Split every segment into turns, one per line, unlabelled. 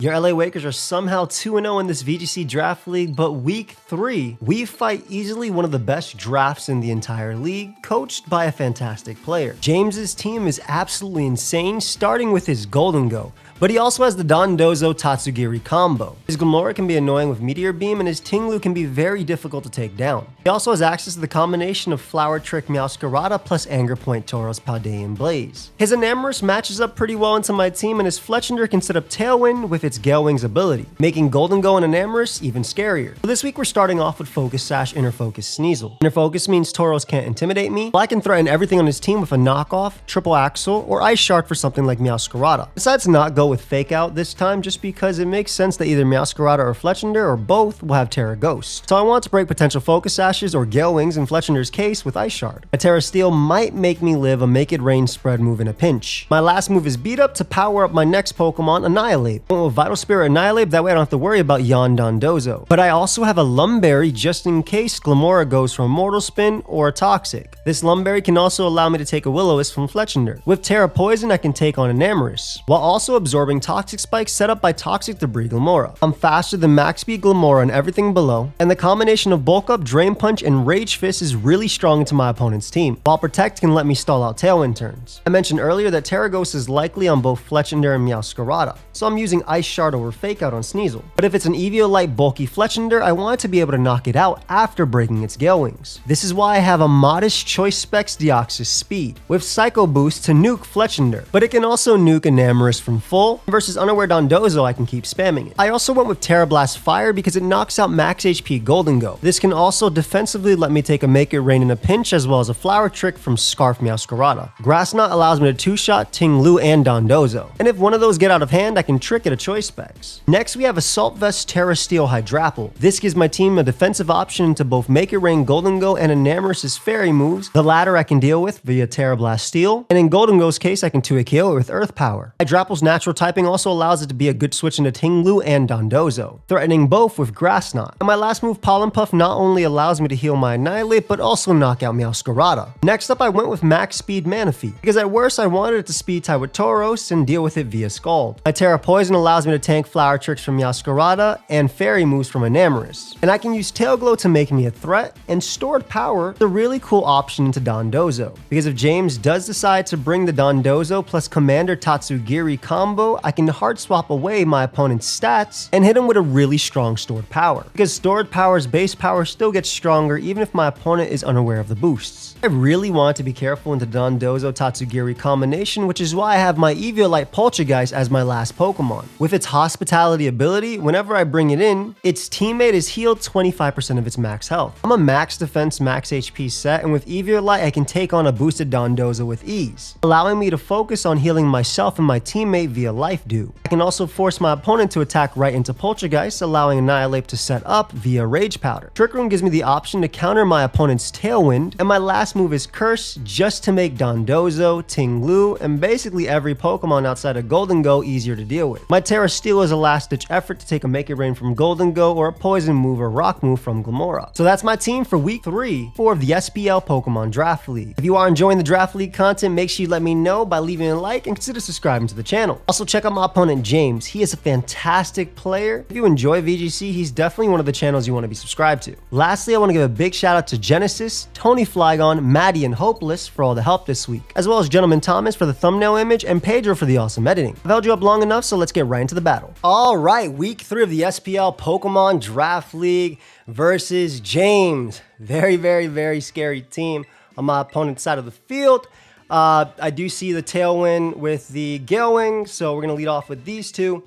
Your LA Wakers are somehow 2-0 in this VGC draft league, but week 3, we fight easily one of the best drafts in the entire league, coached by a fantastic player. James's team is absolutely insane, starting with his Golden Go, but he also has the Dondozo Tatsugiri combo. His Glimmora can be annoying with Meteor Beam, and his Tinglu can be very difficult to take down. He also has access to the combination of Flower Trick Meowscarada plus Anger Point Tauros Paldean Blaze. His Enamorus matches up pretty well into my team, and his Fletchender can set up Tailwind with its Gale Wings ability, making Golden Go and Enamorus even scarier. So this week we're starting off with Focus Sash, Inner Focus, Sneasel. Inner Focus means Tauros can't intimidate me, but I can threaten everything on his team with a knockoff, triple axle, or ice shard for something like Meowscarada. Besides to not go with Fake Out this time, just because it makes sense that either Meowscarada or Fletchender or both will have Terra Ghost. So I want to break potential Focus Sashes or Gale Wings in Fletchender's case with Ice Shard. A Terra Steel might make me live a Make It Rain spread move in a pinch. My last move is Beat Up to power up my next Pokemon, Annihilate. I went with Vital Spirit Annihilate, that way I don't have to worry about Yon Dondozo. But I also have a Lumberry just in case Glimmora goes from Mortal Spin or Toxic. This Lumberry can also allow me to take a Will-O-Wisp from Fletchender. With Terra Poison, I can take on Enamorus, while also absorbing Toxic Spikes set up by Toxic Debris Glimmora. I'm faster than Max Speed Glimmora and everything below, and the combination of Bulk Up, Drain Punch, and Rage Fist is really strong into my opponent's team, while Protect can let me stall out Tailwind turns. I mentioned earlier that Terra Ghost is likely on both Fletchender and Meowscarada, so I'm using Ice Shard over Fake Out on Sneasel. But if it's an Eviolite bulky Fletchender, I want it to be able to knock it out after breaking its Gale Wings. This is why I have a modest Choice Specs Deoxys speed, with Psycho Boost to nuke Fletchender, but it can also nuke Enamorus from full, versus Unaware Dondozo I can keep spamming it. I also went with Terra Blast Fire because it knocks out max HP Golden Go. This can also defensively let me take a Make It Rain in a pinch, as well as a Flower Trick from Scarf Meowscarada. Grass Knot allows me to two-shot Tinglu and Dondozo, and if one of those get out of hand, I can trick it a Choice Specs. Next we have Assault Vest Terra Steel Hydrapple. This gives my team a defensive option to both Make It Rain Golden Go and Enamorus' fairy moves. The latter I can deal with via Terra Blast Steel, and in Golden Go's case I can 2-hit KO it with Earth Power. Hydrapple's natural typing also allows it to be a good switch into Tinglu and Dondozo, threatening both with Grass Knot. And my last move, Pollen Puff, not only allows me to heal my Annihilate, but also knock out Meowscarada. Next up I went with Max Speed Manaphy, because at worst I wanted it to speed tie with Tauros and deal with it via Scald. My Terra Poison allows me to tank Flower Tricks from Meowscarada and Fairy moves from Enamorus. And I can use Tail Glow to make me a threat, and Stored Power is a really cool option into Dondozo, because if James does decide to bring the Dondozo plus Commander Tatsugiri combo, I can hard swap away my opponent's stats and hit him with a really strong Stored Power, because Stored Power's base power still gets stronger even if my opponent is unaware of the boosts. I really want to be careful into Dondozo Tatsugiri combination, which is why I have my Eviolite Poltergeist as my last Pokemon. With its Hospitality ability, whenever I bring it in, its teammate is healed 25% of its max health. I'm a max defense, max HP set, and with Eviolite I can take on a boosted Dondozo with ease, allowing me to focus on healing myself and my teammate via Life Dew. I can also force my opponent to attack right into Poltergeist, allowing Annihilate to set up via Rage Powder. Trick Room gives me the option to counter my opponent's Tailwind, and my last move is Curse, just to make Dondozo, Tinglu, and basically every Pokemon outside of Golden Go easier to deal with. My Terra Steel is a last-ditch effort to take a Make It Rain from Golden Go or a Poison move or Rock move from Glimmora. So that's my team for week 3 of the SPL Pokemon Draft League. If you are enjoying the Draft League content, make sure you let me know by leaving a like and consider subscribing to the channel. Also check out my opponent James. He is a fantastic player. If you enjoy VGC, he's definitely one of the channels you want to be subscribed to. Lastly, I want to give a big shout out to Genesis, Tony Flygon, Maddie, and Hopeless for all the help this week, as well as Gentleman Thomas for the thumbnail image and Pedro for the awesome editing. I've held you up long enough, so let's get right into the battle. Alright, week 3 of the SPL Pokemon Draft League versus James. Very scary team on my opponent's side of the field. I do see the Tailwind with the Gale Wing, so we're going to lead off with these two.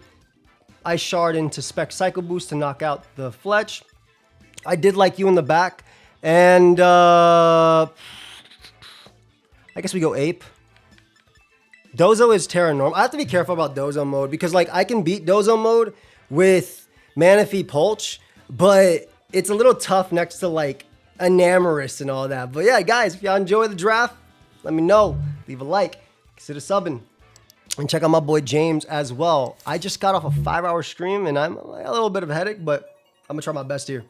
Ice Shard into Spec Cycle Boost to knock out the Fletch. I did like you in the back, and I guess we go Ape. Dozo is Terra Normal. I have to be careful about Dozo mode because, like, I can beat Dozo mode with Manaphy Pulch, but it's a little tough next to, like, Enamorus and all that. But yeah, guys, if y'all enjoy the draft, let me know. Leave a like, consider subbing, and check out my boy James as well. I just got off a 5-hour stream, and I'm a little bit of a headache, but I'm gonna try my best here.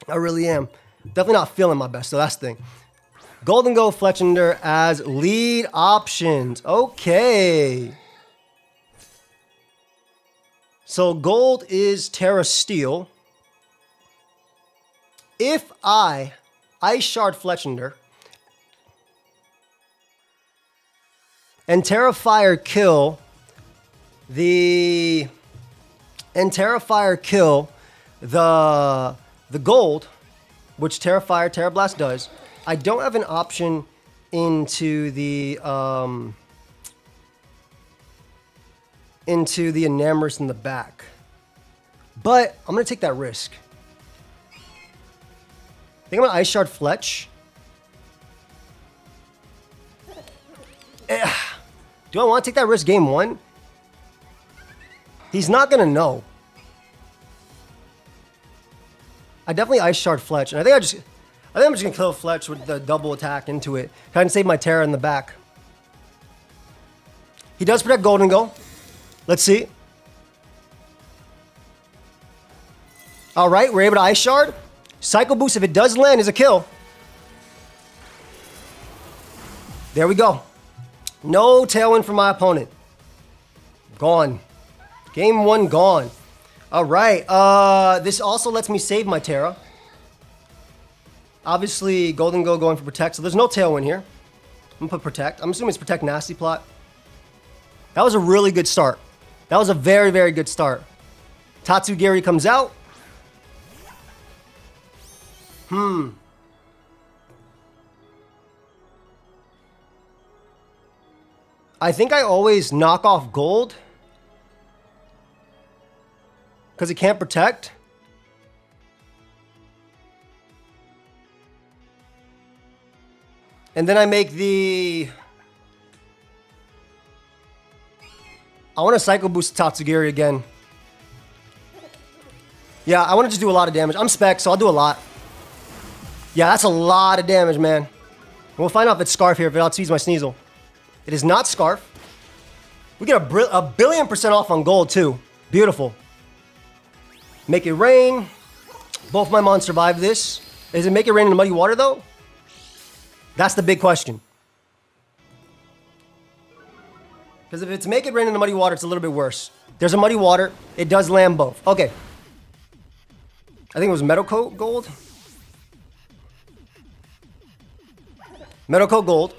I really am. Definitely not feeling my best, so that's the thing. Golden Go Fletchender as lead options. Okay. So gold is Terra Steel. If I Ice Shard Fletchender and Terra Fire kill the gold, which Terra Fire, Terra Blast does, I don't have an option into the Enamorous in the back. But I'm gonna take that risk. I think I'm gonna Ice Shard Fletch. Do I want to take that risk game one? He's not gonna know. I definitely Ice Shard Fletch, and I think I'm just gonna kill Fletch with the double attack into it. Try and save my Terra in the back. He does protect Golden Go. Let's see. All right, we're able to Ice Shard. Cycle Boost, if it does land, is a kill. There we go. No Tailwind for my opponent. Gone. Game one gone. All right. This also lets me save my Terra. Obviously, Golden Go going for Protect, so there's no Tailwind here. I'm going to put Protect. I'm assuming it's Protect Nasty Plot. That was a really good start. That was a very, very good start. Tatsugiri comes out. I think I always knock off gold because it can't protect. And then I make the... I want to Cycle Boost Tatsugiri again. Yeah, I want to just do a lot of damage. I'm Spec, so I'll do a lot. Yeah, that's a lot of damage, man. We'll find out if it's Scarf here, if it outspeeds my Sneasel. It is not Scarf. We get a billion% off on gold, too. Beautiful. Make it rain. Both my mons survive this. Does it make it rain in the muddy water, though? That's the big question. Because if it's make it rain in the muddy water, it's a little bit worse. There's a muddy water. It does land both. Okay. I think it was Metal Coat Gold. Metal Coat Gold.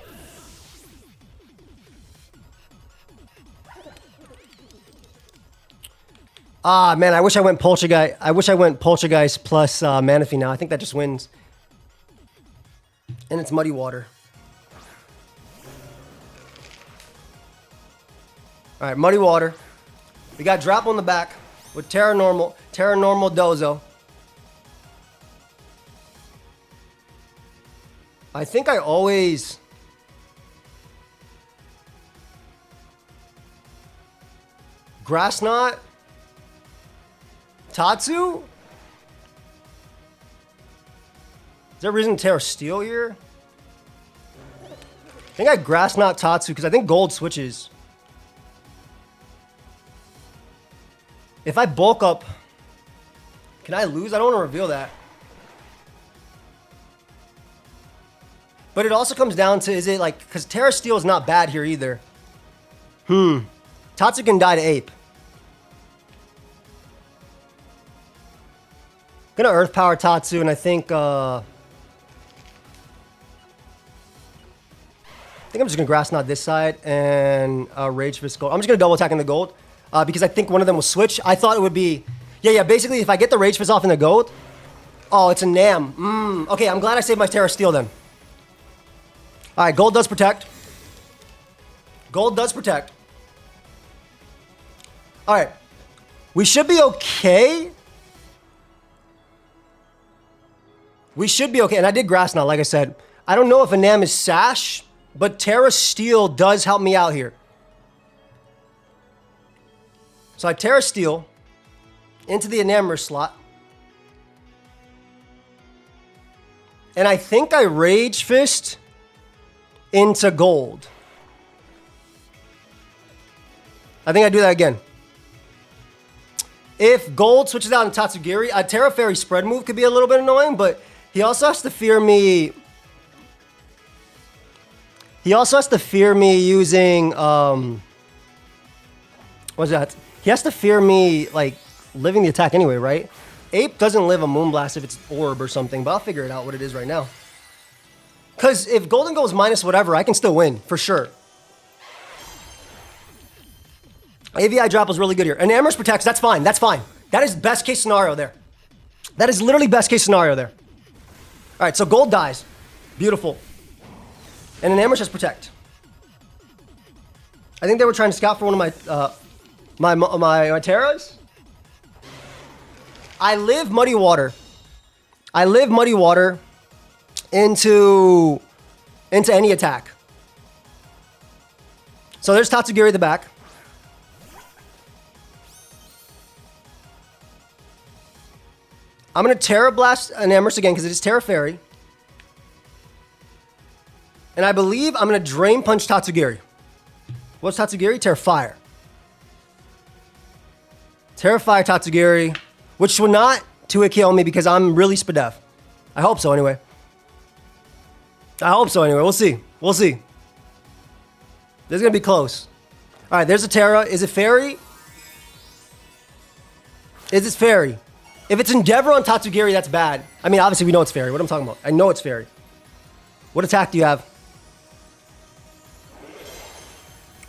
Ah, man, I wish I went Poltergeist. I wish I went Poltergeist plus Manaphy now. I think that just wins. And it's muddy water. All right, muddy water. We got Drop on the back with Terra Normal Dozo. I think I always... Grass Knot? Tatsu? Is there a reason to Terra Steel here? I think I Grass Knot Tatsu because I think gold switches. If I bulk up, can I lose? I don't want to reveal that. But it also comes down to, is it like, because Terra Steel is not bad here either. Tatsu can die to Ape. Gonna Earth Power Tatsu, and I think I'm just gonna Grass Knot this side and Rage Fist Gold. I'm just gonna double attack in the gold because I think one of them will switch. I thought it would be, yeah. Basically, if I get the Rage Fist off in the gold, oh, it's a Nam. Okay, I'm glad I saved my Terra Steel then. All right, gold does protect. Gold does protect. All right, we should be okay. We should be okay, and I did Grass Knot, like I said. I don't know if a Nam is Sash, but Terra Steel does help me out here. So I Terra Steel into the Enamour slot. And I think I Rage Fist into gold. I think I do that again. If gold switches out in Tatsugiri, a Terra Fairy spread move could be a little bit annoying, but he also has to fear me. He also has to fear me using, what's that? He has to fear me, like, living the attack anyway, right? Ape doesn't live a Moonblast if it's Orb or something, but I'll figure it out what it is right now. Because if Golden goes minus whatever, I can still win, for sure. AVI drop was really good here. And Amherst protects, that's fine, that's fine. That is best case scenario there. That is literally best case scenario there. All right, so Gold dies. Beautiful. And an Amherst has protect. I think they were trying to scout for one of my Terras. I live Muddy Water. I live Muddy Water into any attack. So there's Tatsugiri at the back. I'm going to Terra Blast an Amherst again because it is Terra Fairy. And I believe I'm going to Drain Punch Tatsugiri. What's Tatsugiri? Terra Fire. Terra Fire Tatsugiri, which will not 2-hit KO me because I'm really Spadef. I hope so anyway. I hope so anyway. We'll see. We'll see. This is going to be close. All right, there's a Terra. Is it Fairy? Is it Fairy? If it's Endeavor on Tatsugiri, that's bad. I mean, obviously we know it's Fairy. What am I talking about? I know it's Fairy. What attack do you have?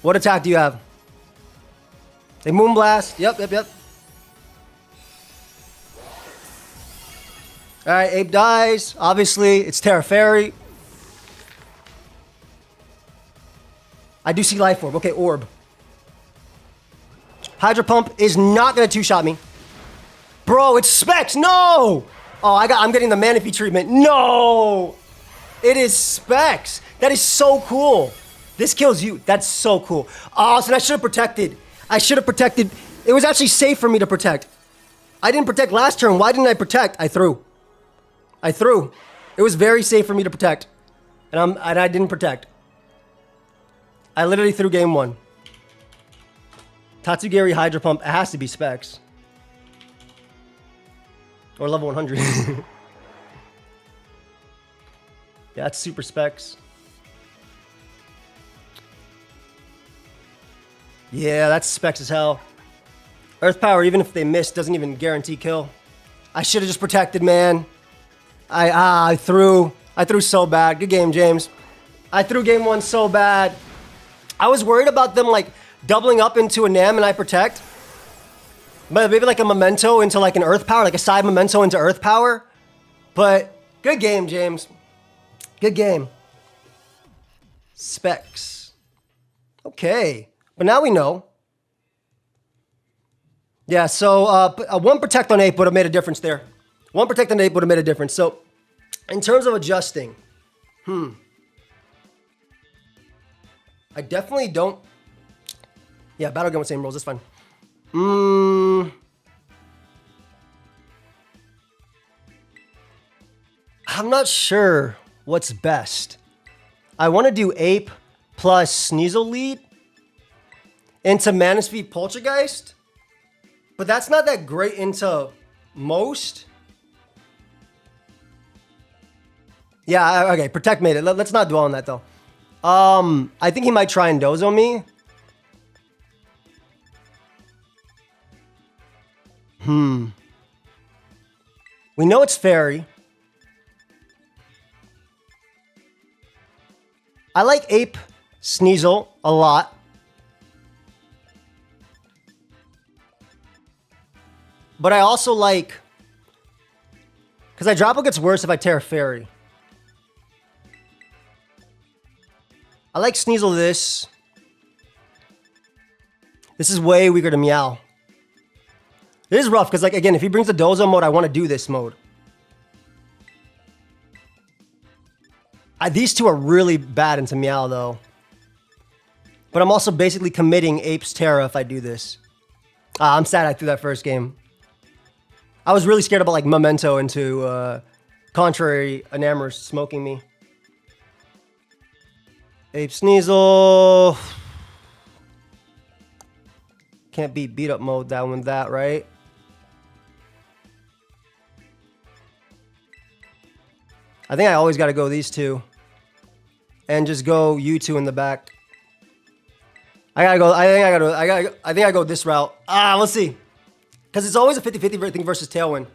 What attack do you have? They Moonblast. Yep. All right, Ape dies. Obviously, it's Terra Fairy. I do see Life Orb. Okay, Orb. Hydro Pump is not going to two-shot me. Bro, it's Specs. No! Oh, I'm getting the Manaphy treatment. No! It is Specs. That is so cool. This kills you. That's so cool. Oh, so I should have protected. I should have protected. It was actually safe for me to protect. I didn't protect last turn. Why didn't I protect? I threw. It was very safe for me to protect. And I didn't protect. I literally threw game one. Tatsugiri Hydro Pump. It has to be Specs. Or level 100. Yeah, that's super Specs. Yeah, that's Specs as hell. Earth Power, even if they miss, doesn't even guarantee kill. I should have just protected, man. I threw so bad. Good game, James. I threw game one so bad. I was worried about them like doubling up into a Nam and I protect. But maybe like a Memento into like an Earth Power, like a side Memento into Earth Power. But good game, James. Good game. Specs. Okay. But now we know. Yeah, so one protect on Ape would have made a difference there. One protect on Ape would have made a difference. So in terms of adjusting, I definitely don't. Yeah, battle gun with same rules. That's fine. I'm not sure what's best. I want to do Ape plus Sneasel lead into Manaspeed Poltergeist, but that's not that great into most. Yeah, okay, Protect made it. Let's not dwell on that though. I think he might try and Dozo me. We know it's Fairy. I like Ape Sneasel a lot. But I also like... Because Hydropple gets worse if I Terra Fairy. I like Sneasel this. This is way weaker to Meow. It is rough, because, like, again, if he brings the Dozo mode, I want to do this mode. These two are really bad into Meow, though. But I'm also basically committing Ape's Terra if I do this. I'm sad I threw that first game. I was really scared about, like, Memento into Contrary Enamor smoking me. Ape Sneasel. Can't beat beat up mode that one, right? I think I always got to go these two. And just go you two in the back. I gotta go. I think I go this route. Let's see. Because it's always a 50-50 thing versus Tailwind.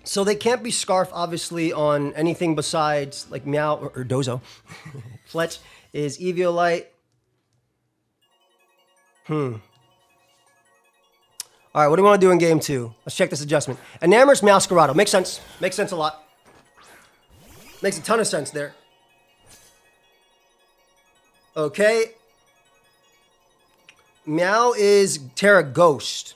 So they can't be Scarf, obviously, on anything besides like Meow or Dozo. Fletch is Eviolite. All right, what do we want to do in game 2? Let's check this adjustment. Enamorous Meow Scarado. Makes sense. Makes sense a lot. Makes a ton of sense there. Okay. Meow is Terra Ghost.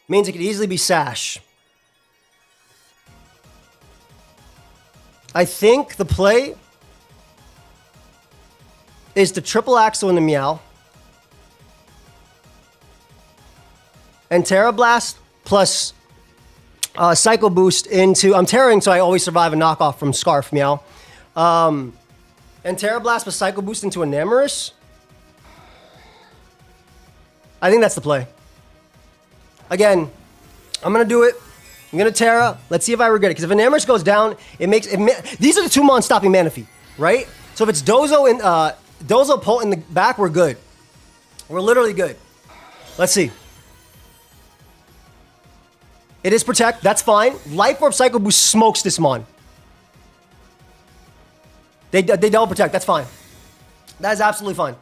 Means it could easily be Sash. I think the play is the triple Axle in the Meow. And Terra Blast plus Psycho Boost into... I'm Terraing, so I always survive a knockoff from Scarf Meow. And Terra Blast plus Psycho Boost into Enamorous. I think that's the play. Again, I'm going to do it. I'm going to Terra. Let's see if I regret it. Because if Enamorous goes down, it makes... these are the 2 mon stopping Manaphy, right? So if it's Dozo and Dozo Pult in the back, we're good. We're literally good. Let's see. It is Protect. That's fine. Life Orb Psycho Boost smokes this mon. They double Protect. That's fine. That is absolutely fine.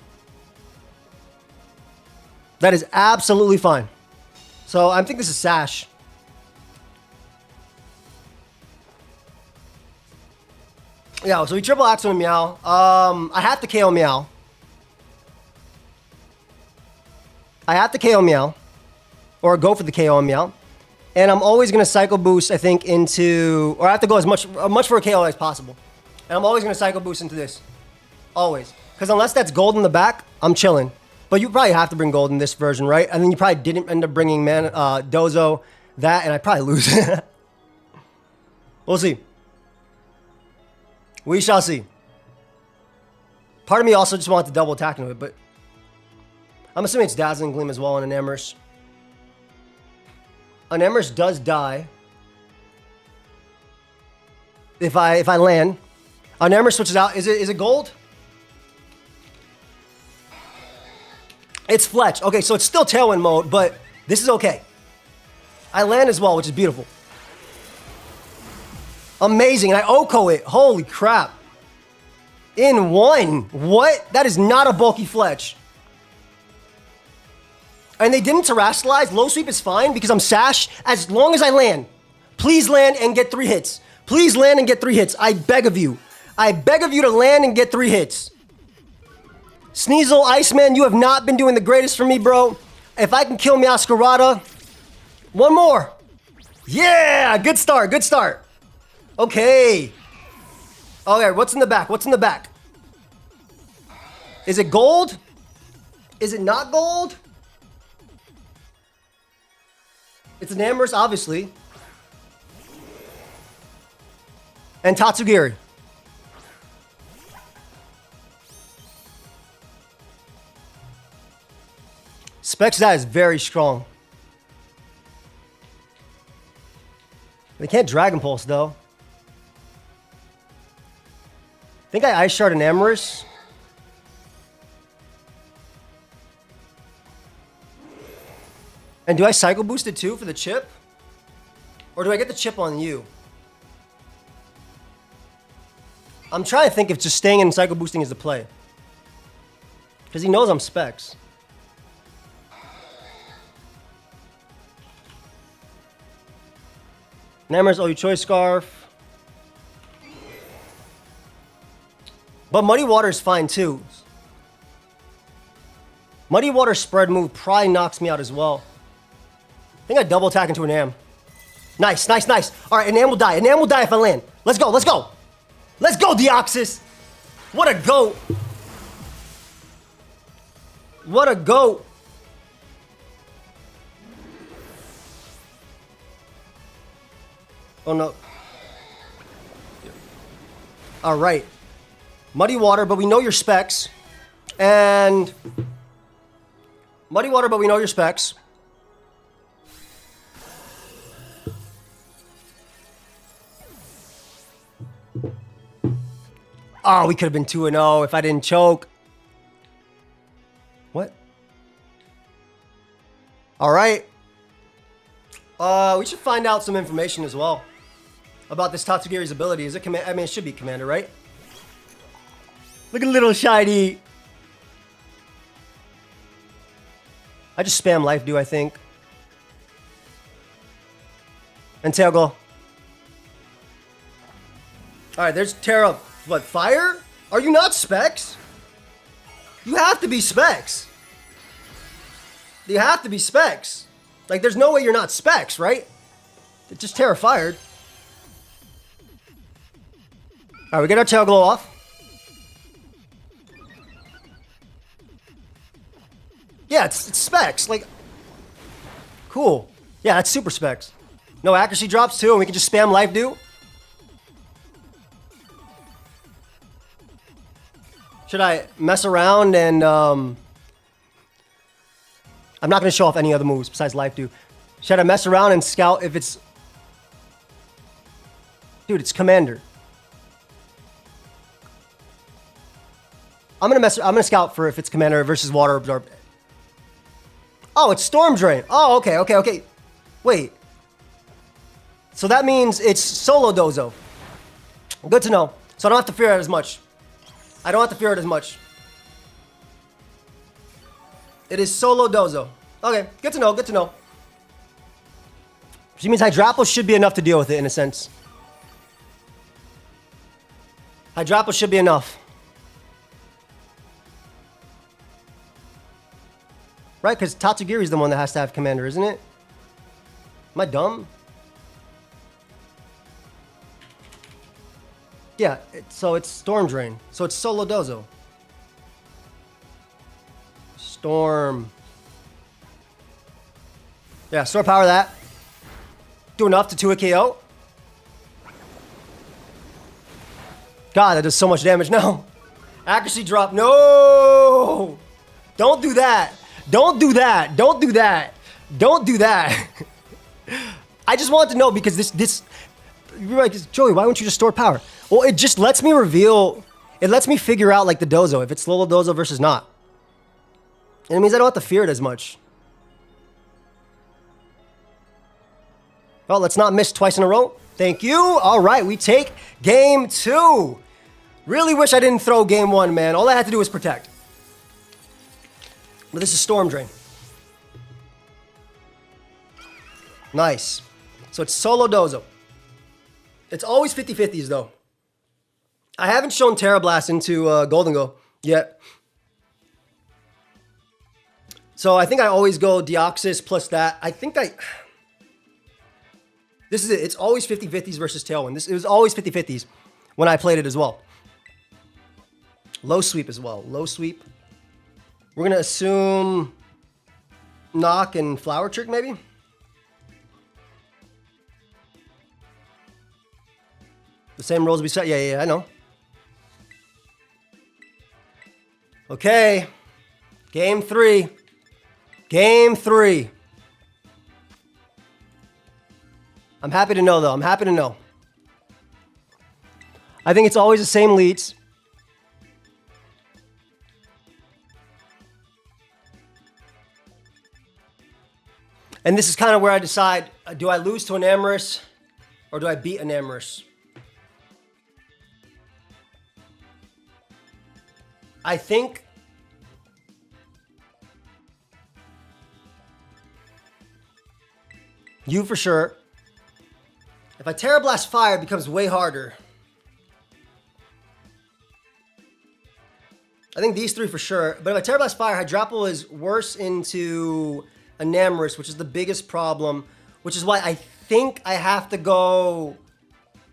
That is absolutely fine. So I think this is Sash. Yeah, so we triple Axle and Meow. I have to KO Meow. I have to KO Meow. Or go for the KO on Meow. And I'm always going to Psycho Boost, I think, into... Or I have to go as much for a KO as possible. And I'm always going to Psycho Boost into this. Always. Because unless that's gold in the back, I'm chilling. But you probably have to bring gold in this version, right? And then you probably didn't end up bringing Dozo, that, and I probably lose. We'll see. We shall see. Part of me also just wants to double attack into it, but... I'm assuming it's Dazzling Gleam as well on Enamorous. Enamorous does die. If I land. Enamorous switches out. Is it gold? It's Fletch. Okay, so it's still Tailwind mode, but this is okay. I land as well, which is beautiful. Amazing. And I Oko it. Holy crap. In 1. What? That is not a bulky Fletch. And they didn't terrestrialize. Low sweep is fine because I'm Sash as long as I land. Please land and get 3 hits. Please land and get 3 hits. I beg of you. I beg of you to land and get 3 hits. Sneasel, Iceman, you have not been doing the greatest for me, bro. If I can kill Meowscarada. 1 more. Yeah, good start, good start. Okay. Okay, what's in the back? What's in the back? Is it gold? Is it not gold? It's Enamorous, obviously. And Tatsugiri. Specs that is very strong. They can't Dragon Pulse, though. I think I Ice Shard Enamorous. And do I Psycho Boost it too for the chip? Or do I get the chip on you? I'm trying to think if just staying in Psycho Boosting is the play. Because he knows I'm Specs. Namor's OU Choice Scarf. But Muddy Water is fine too. Muddy Water spread move probably knocks me out as well. I think I double attack into an Am. Nice, nice, nice. All right, an Am will die. An Am will die if I land. Let's go, let's go. Let's go, Deoxys. What a goat. What a goat. Oh, no. All right. Muddy Water, but we know your specs. And... Muddy Water, but we know your specs. Oh, we could have been 2-0 if I didn't choke. What? All right. We should find out some information as well about this Tatsugiri's ability. Is it command? I mean, it should be commander, right? Look at little shiny. I just spam life do, I think. And tail go. Alright, there's Terra. What, fire? Are you not Specs? You have to be Specs. You have to be Specs. Like, there's no way you're not Specs, right? It's just Terra fired. Alright, we get our tail glow off. Yeah, it's Specs. Like, cool. Yeah, that's super Specs. No accuracy drops too, and we can just spam life do. Should I mess around and I'm not going to show off any other moves besides life do. Should I mess around and scout if it's... Dude, it's commander. I'm going to scout for if it's commander versus water absorb. Oh, it's storm drain. Oh, okay. Wait. So that means it's solo dozo. Good to know. So I don't have to fear it as much. It is solo dozo. Okay, good to know. Which means Hydrapple should be enough to deal with it in a sense. Hydrapple should be enough. Right, because Tatsugiri is the one that has to have commander, isn't it? Am I dumb? Yeah, so it's Storm Drain. So it's Solo Dozo. Storm. Yeah, Store Power that. Do enough to 2 a KO. God, that does so much damage now. Accuracy drop. No! Don't do that. Don't do that. I just want to know because this you're like, Joey, why wouldn't you just store power? Well, it just lets me reveal, it lets me figure out like the dozo, if it's solo dozo versus not. And it means I don't have to fear it as much. Well, let's not miss twice in a row. Thank you. All right, we take game 2. Really wish I didn't throw game 1, man. All I had to do was protect. But this is Storm Drain. Nice. So it's solo dozo. It's always 50-50s though. I haven't shown Terra Blast into Golden Go yet. So I think I always go Deoxys plus that. This is it. It's always 50-50s versus Tailwind. It was always 50-50s when I played it as well. Low sweep as well. Low sweep. We're going to assume Knock and Flower Trick maybe. The same rules we set. Yeah, I know. Okay. Game 3. I'm happy to know, though. I think it's always the same leads. And this is kind of where I decide, do I lose to an Amorous or do I beat an Amorous? I think you for sure. If I Terra Blast Fire, it becomes way harder. I think these 3 for sure. But if I Terra Blast Fire, Hydrapple is worse into an Amorous, which is the biggest problem. Which is why I think I have to go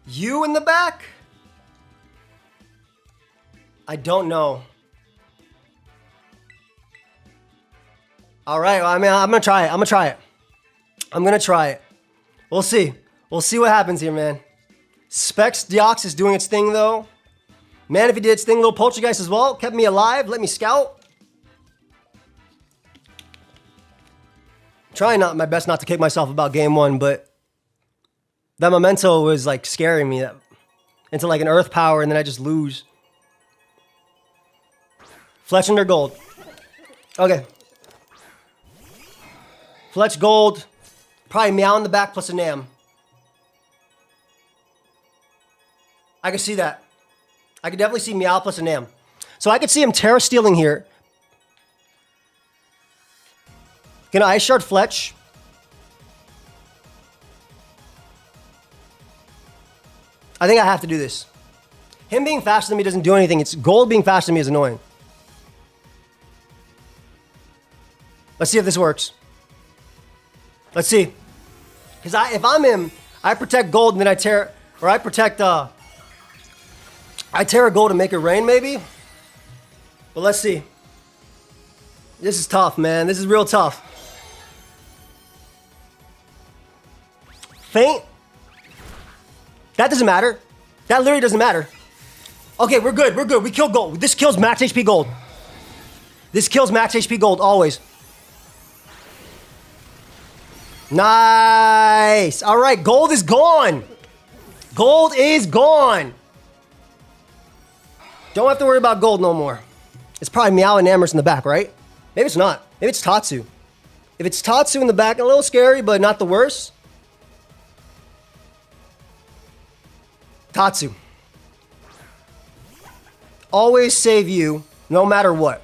you in the back. I don't know. All right, well, I mean, I'm gonna try it. We'll see. We'll see what happens here, man. Specs Deoxys is doing its thing, though. Man, if he did its thing, little Poltergeist as well. Kept me alive, let me scout. Trying my best not to kick myself about game 1, but that memento was like scaring me into like an Earth Power, and then I just lose. Fletch under gold. Okay. Fletch gold. Probably Meow in the back plus a Nam. I can see that. I can definitely see Meow plus a Nam. So I could see him Terra stealing here. Can I Ice Shard Fletch? I think I have to do this. Him being faster than me doesn't do anything. It's gold being faster than me is annoying. Let's see if this works. Let's see. Because if I'm him, I protect gold and then I tear, or I protect, I tear a gold and make it rain maybe. But let's see. This is tough, man. This is real tough. Faint. That doesn't matter. That literally doesn't matter. Okay, we're good. We're good. We killed gold. This kills max HP gold. This kills max HP gold always. Nice. All right, gold is gone. Gold is gone. Don't have to worry about gold no more. It's probably Meow and Amherst in the back, right? Maybe it's not. Maybe it's Tatsu. If it's Tatsu in the back, a little scary, but not the worst. Tatsu. Always save you, no matter what.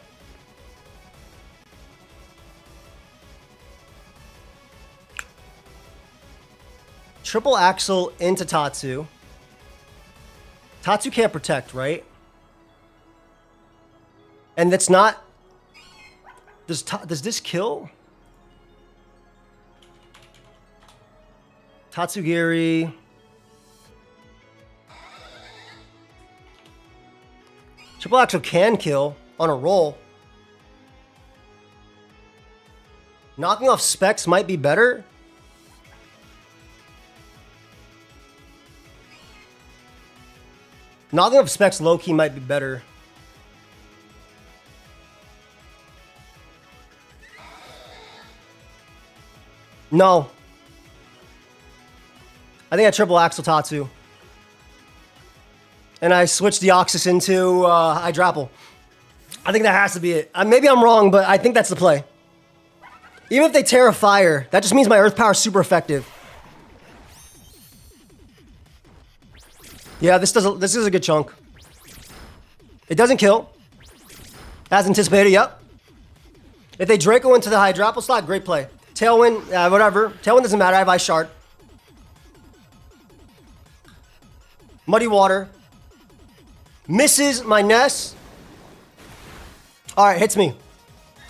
Triple Axle into Tatsu. Tatsu can't protect, right? And that's not... Does this kill? Tatsugiri... Triple Axle can kill on a roll. Knocking off Specs might be better. Knocking off Specs low-key might be better. No. I think I Triple Axle Tatsu. And I switched Deoxys into Hydrapple. I think that has to be it. Maybe I'm wrong, but I think that's the play. Even if they Terra Fire, that just means my Earth Power is super effective. Yeah, this is a good chunk. It doesn't kill. As anticipated, yep. If they Draco into the Hydrapple slot, great play. Tailwind, whatever. Tailwind doesn't matter, I have Ice Shard. Muddy Water. Misses my Ness. All right, hits me.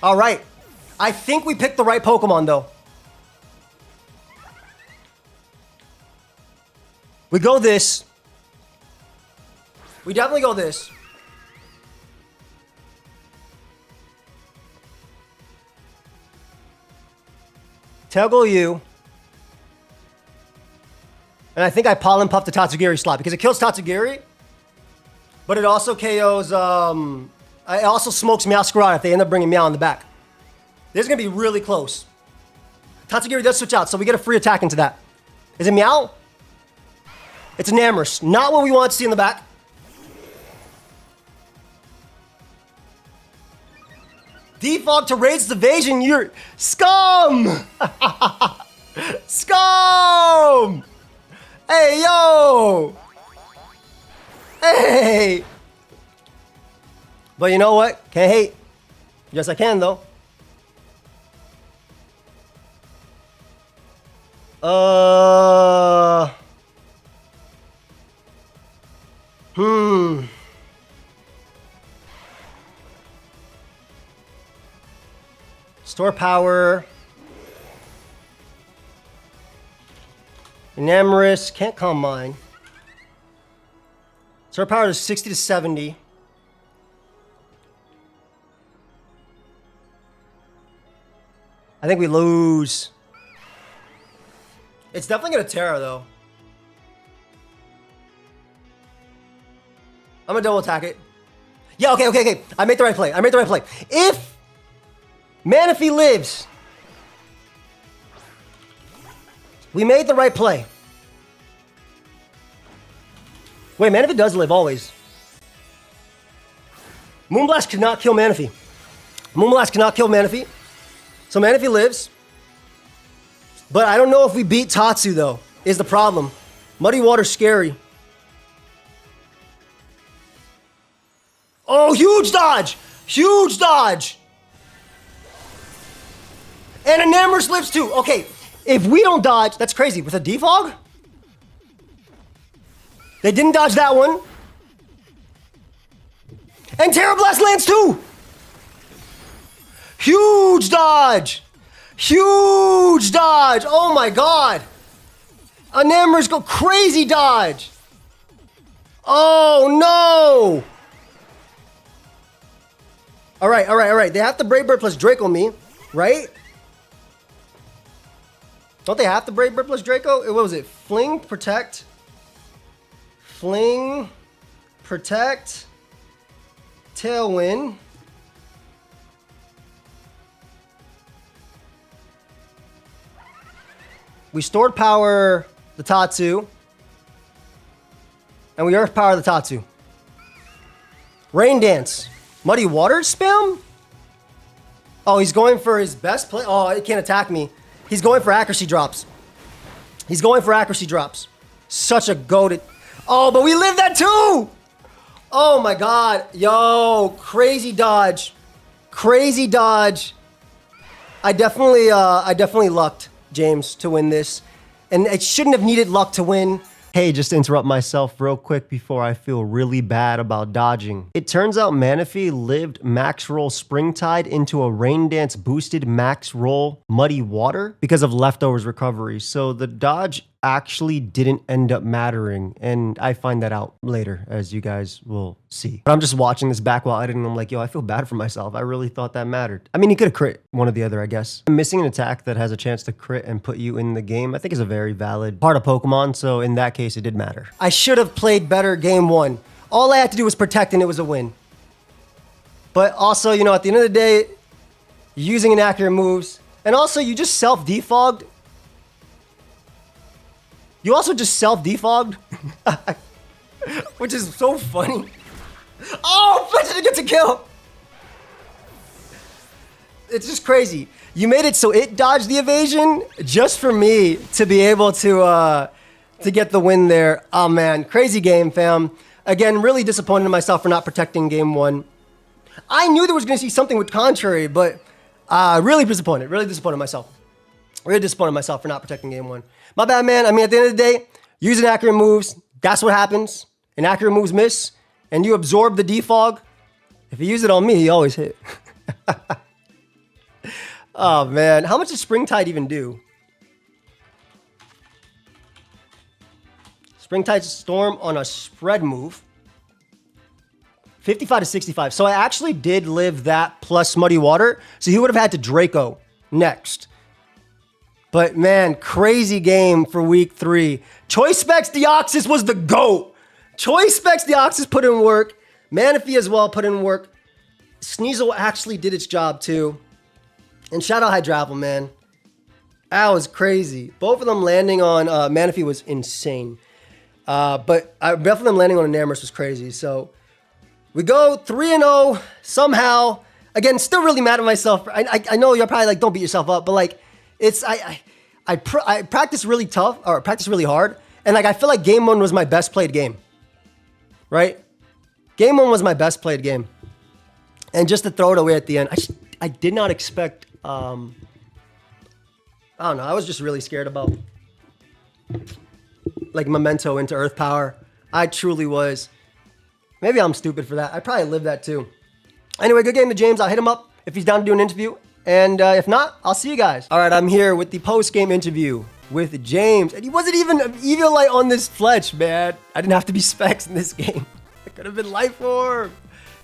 All right. I think we picked the right Pokemon, though. We go this. We definitely go this. Tailgo you. And I think I Pollen Puff the Tatsugiri slot because it kills Tatsugiri. But it also KOs, it also smokes Meowscarada if they end up bringing Meow in the back. This is going to be really close. Tatsugiri does switch out, so we get a free attack into that. Is it Meow? It's an Amherst. Not what we want to see in the back. Defog to Raids Evasion, you're scum! Scum! Hey, yo! Hey! But you know what? Can't hate. Yes, I can, though. Store power. Enamorous. Can't calm mine. Store power is 60 to 70. I think we lose. It's definitely gonna Terra though. I'm gonna double attack it. Yeah, okay. I made the right play. If Manaphy lives, we made the right play. Wait, Manaphy does live always. Moonblast cannot kill Manaphy. Moonblast cannot kill Manaphy. So Manaphy lives. But I don't know if we beat Tatsu, though, is the problem. Muddy Water's scary. Oh, huge dodge! Huge dodge! And a Namorous lives too. Okay, if we don't dodge, that's crazy. With a defog? They didn't dodge that one. And Terra Blast lands too! Huge dodge! Huge dodge! Oh my god! A Namorous go crazy dodge! Oh no! Alright. They have to Brave Bird plus Draco me, right? Don't they have to Brave Bird plus Draco? What was it? Fling, protect. Fling, protect. Tailwind. We stored power the Tatsu. And we earth power the Tatsu. Rain Dance. Muddy Water spam? Oh, he's going for his best play. Oh, he can't attack me. He's going for accuracy drops. He's going for accuracy drops. Such a goated. Oh, but we live that too! Oh my god. Yo, crazy dodge. Crazy dodge. I definitely lucked James to win this. And it shouldn't have needed luck to win. Hey, just to interrupt myself real quick before I feel really bad about dodging. It turns out Manaphy lived Max Roll Springtide into a Rain Dance boosted Max Roll Muddy Water because of leftovers recovery. So the dodge actually didn't end up mattering. And I find that out later, as you guys will see. But I'm just watching this back while editing. I'm like, yo, I feel bad for myself. I really thought that mattered. I mean, he could have crit one or the other, I guess. Missing an attack that has a chance to crit and put you in the game, I think is a very valid part of Pokemon. So in that case, it did matter. I should have played better game one. All I had to do was protect and it was a win. But also, you know, at the end of the day, using inaccurate moves. And also, you just self-defogged. You also just self-defogged, which is so funny. Oh, Fletcher gets a kill. It's just crazy. You made it so it dodged the evasion just for me to be able to get the win there. Oh man, crazy game, fam. Again, really disappointed in myself for not protecting game one. I knew there was going to see something with contrary, but really disappointed in myself. Really disappointed in myself for not protecting game one. My bad, man. I mean, at the end of the day, use inaccurate moves. That's what happens. Inaccurate moves miss, and you absorb the defog. If you use it on me, you always hit. Oh, man. How much does Springtide even do? Springtide Storm on a spread move. 55 to 65. So I actually did live that plus Muddy Water. So he would have had to Draco next. But man, crazy game for week 3. Choice Specs Deoxys was the GOAT. Choice Specs Deoxys put in work. Manaphy as well put in work. Sneasel actually did its job too. And shout out Hydravel, man. That was crazy. Both of them landing on Manaphy was insane. But both of them landing on Namorous was crazy. So we go 3-0 somehow. Again, still really mad at myself. I know you're probably like, don't beat yourself up, but like, I practice really tough or practice really hard. And like, I feel like game 1 was my best played game, right? Game 1 was my best played game. And just to throw it away at the end, I did not expect, I don't know. I was just really scared about like Memento into Earth Power. I truly was. Maybe I'm stupid for that. I probably lived that too. Anyway, good game to James. I'll hit him up if he's down to do an interview. And if not, I'll see you guys. All right, I'm here with the post-game interview with James. And he wasn't even an Eviolite on this Fletch, man. I didn't have to be Specs in this game. It could have been Life Orb.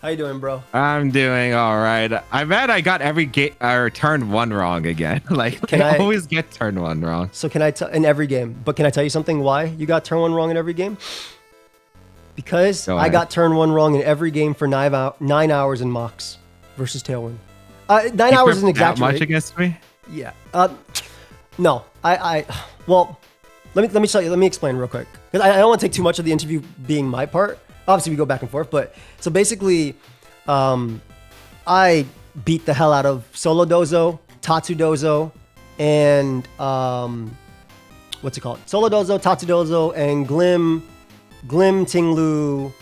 How you doing, bro?
I'm doing all right. I bet I got every game or turn 1 wrong again. Like, I always get turn 1 wrong.
So can I tell in every game? But can I tell you something why you got turn 1 wrong in every game? Because I got turn 1 wrong in every game for 9 hours in mocks versus Tailwind. 9 hours isn't exactly
that much against me.
Yeah. No. Well, let me explain real quick because I don't want to take too much of the interview being my part. Obviously, we go back and forth, but so basically, I beat the hell out of Solo Dozo, Tatsu Dozo, and what's it called? Solo Dozo, Tatsu Dozo, and Glim Tinglu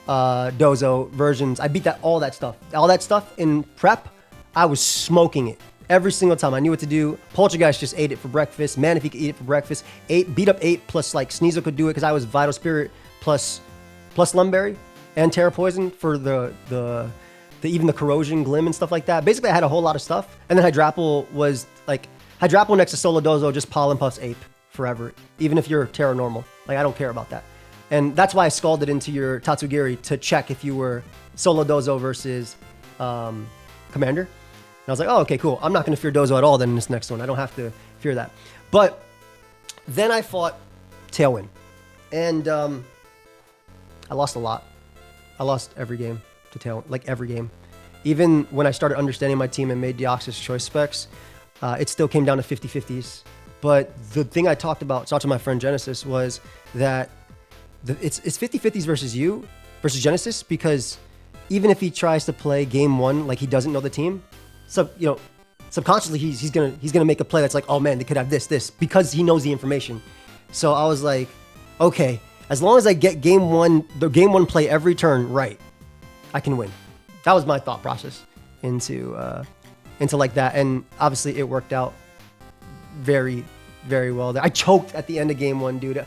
Dozo versions. I beat all that stuff in prep. I was smoking it every single time. I knew what to do. Poltergeist just ate it for breakfast. Manaphy could eat it for breakfast. Beat up 8 plus like Sneasel could do it because I was Vital Spirit plus Lumberry and Terra Poison for the even the Corrosion, Glim, and stuff like that. Basically, I had a whole lot of stuff. And then Hydrapple was like, Hydrapple next to Solo Dozo, just Pollen Puffs Ape forever. Even if you're Terra Normal. Like, I don't care about that. And that's why I scalded into your Tatsugiri to check if you were Solo Dozo versus Commander. And I was like, oh, okay, cool. I'm not going to fear Dozo at all then in this next one. I don't have to fear that. But then I fought Tailwind. And I lost a lot. I lost every game to Tailwind, like every game. Even when I started understanding my team and made Deoxys choice specs, it still came down to 50-50s. But the thing I talked to my friend Genesis, was that it's 50-50s versus Genesis, because even if he tries to play game one like he doesn't know the team, so subconsciously he's gonna make a play that's like, oh man, they could have this because he knows the information. So I was like, okay, as long as I get the game one play every turn right, I can win. That was my thought process into like that, and obviously it worked out very, very well. I choked at the end of game one, dude.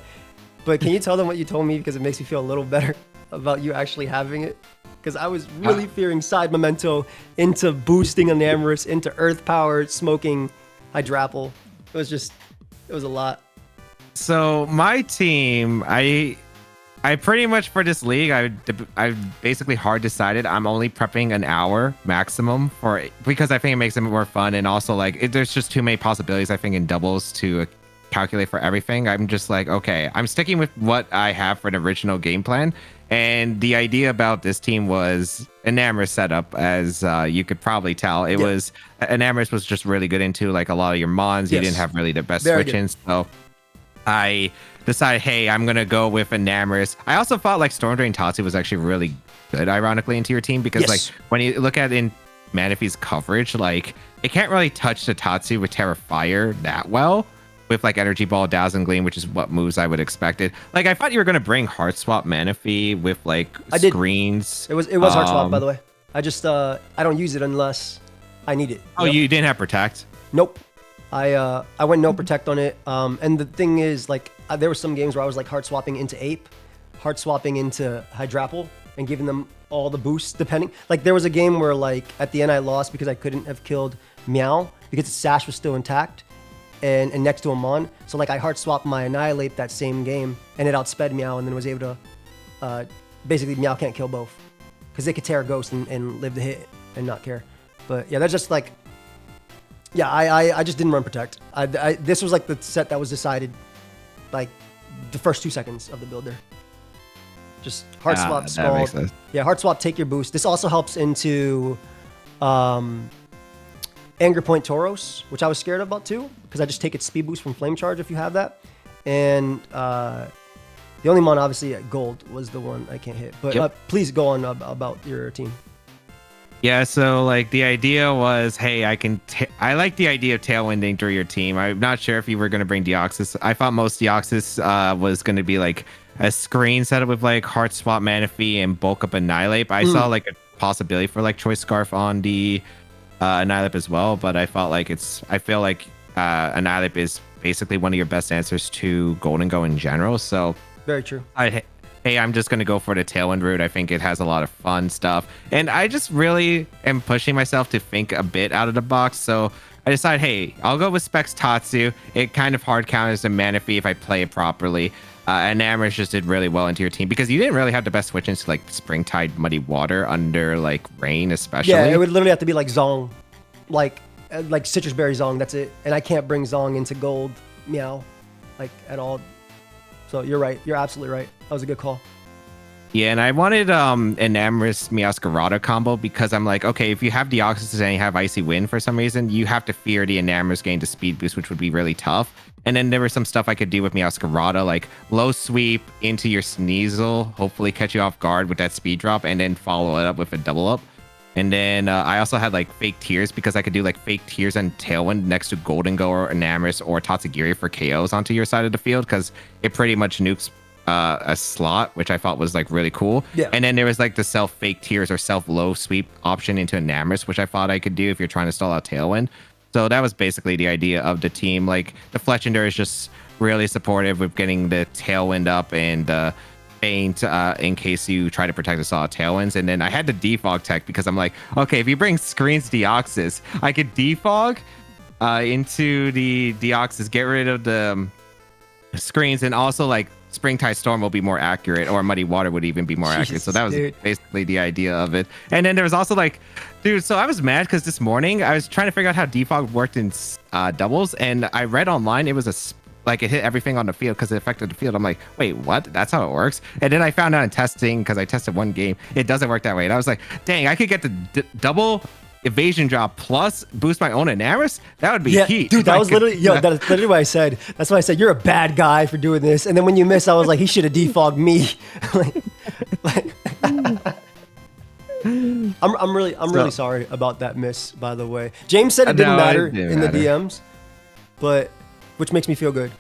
But can you tell them what you told me, because it makes me feel a little better about you actually having it? Because I was really fearing side memento into boosting Enamorous, into earth power, smoking Hydrapple. It was a lot.
So my team, I pretty much for this league, I basically hard decided I'm only prepping an hour maximum because I think it makes it more fun, and also like there's just too many possibilities I think in doubles to calculate for everything. I'm just like, okay, I'm sticking with what I have for an original game plan. And the idea about this team was Enamorous setup, as you could probably tell. Enamorous was just really good into like a lot of your mons. You didn't have really the best switch-ins. So I decided, hey, I'm gonna go with Enamorous. I also thought like Storm Drain Tatsu was actually really good, ironically, into your team, because like when you look at in Manaphy's coverage, like it can't really touch the Tatsu with Terra Fire that well, with like Energy Ball, Dazzling Gleam, which is what moves I would expect it. Like I thought you were gonna bring Heart Swap Manaphy with like screens.
It was Heart Swap, by the way. I just I don't use it unless I need it.
Oh, you didn't have Protect?
Nope. I went no Protect on it. And the thing is, like, there were some games where I was like heart swapping into Ape, heart swapping into Hydrapple, and giving them all the boosts depending. Like there was a game where like at the end I lost because I couldn't have killed Meow because its sash was still intact and next to a Mon. So like I heart swapped my Annihilate that same game and it outsped Meow, and then was able to basically Meow can't kill both because they could tear a Ghost and live the hit and not care. But yeah, that's just like, yeah, I just didn't run Protect. This was like the set that was decided like the first 2 seconds of the builder. Just Heart Swap, Scald. Yeah, Heart Swap, take your boost. This also helps into Anger Point Tauros, which I was scared about too, because I just take its speed boost from Flame Charge if you have that. And the only mon, obviously, Gold was the one I can't hit. But please go on about your team.
Yeah, so like the idea was, hey, I like the idea of tailwinding through your team. I'm not sure if you were going to bring Deoxys. I thought most Deoxys was going to be like a screen setup with like Heart Swap Manaphy and bulk up Annihilate. But I saw like a possibility for like Choice Scarf on the Annihilate as well. But I feel like Annihilate is basically one of your best answers to Golden Go in general. So
very true.
Hey, I'm just going to go for the Tailwind route. I think it has a lot of fun stuff. And I just really am pushing myself to think a bit out of the box. So I decided, hey, I'll go with Specs Tatsu. It kind of hard counters the Manaphy if I play it properly. And Enamorous just did really well into your team because you didn't really have the best switch into like Springtide Muddy Water under like rain, especially.
Yeah, it would literally have to be like Zong, like Citrus Berry Zong. That's it. And I can't bring Zong into Gold Meow, like at all. So you're right. You're absolutely right. That was a good call.
Yeah, and I wanted Enamorous Meowscarada combo because I'm like, okay, if you have Deoxys and you have Icy Wind for some reason, you have to fear the Enamorous getting to speed boost, which would be really tough. And then there was some stuff I could do with Meowscarada, like low sweep into your Sneasel, hopefully catch you off guard with that speed drop, and then follow it up with a double up. And then I also had like fake tears because I could do like fake tears and Tailwind next to Golden Go or Enamorus or Tatsugiri for KOs onto your side of the field because it pretty much nukes a slot, which I thought was like really cool.
Yeah.
And then there was like the self fake tears or self low sweep option into Enamorus, which I thought I could do if you're trying to stall out Tailwind. So that was basically the idea of the team. Like the Fletchender is just really supportive with getting the Tailwind up and Feint in case you try to protect the solid Tailwinds. And then I had the defog tech because I'm like, okay, if you bring Screens Deoxys, I could defog into the Deoxys, get rid of the screens, and also like Springtide Storm will be more accurate, or Muddy Water would even be more accurate. So that was basically the idea of it. And then there was also like, dude, so I was mad because this morning I was trying to figure out how defog worked in doubles, and I read online it was like it hit everything on the field because it affected the field. I'm like, wait, what? That's how it works? And then I found out in testing, because I tested one game, it doesn't work that way. And I was like, dang, I could get the double evasion drop plus boost my own Enamorus. That would be heat.
Dude, that was literally, that's literally what I said. That's why I said, you're a bad guy for doing this. And then when you miss, I was like, he should have defogged me. I'm really sorry about that miss, by the way. James said it didn't matter in the DMs, but which makes me feel good.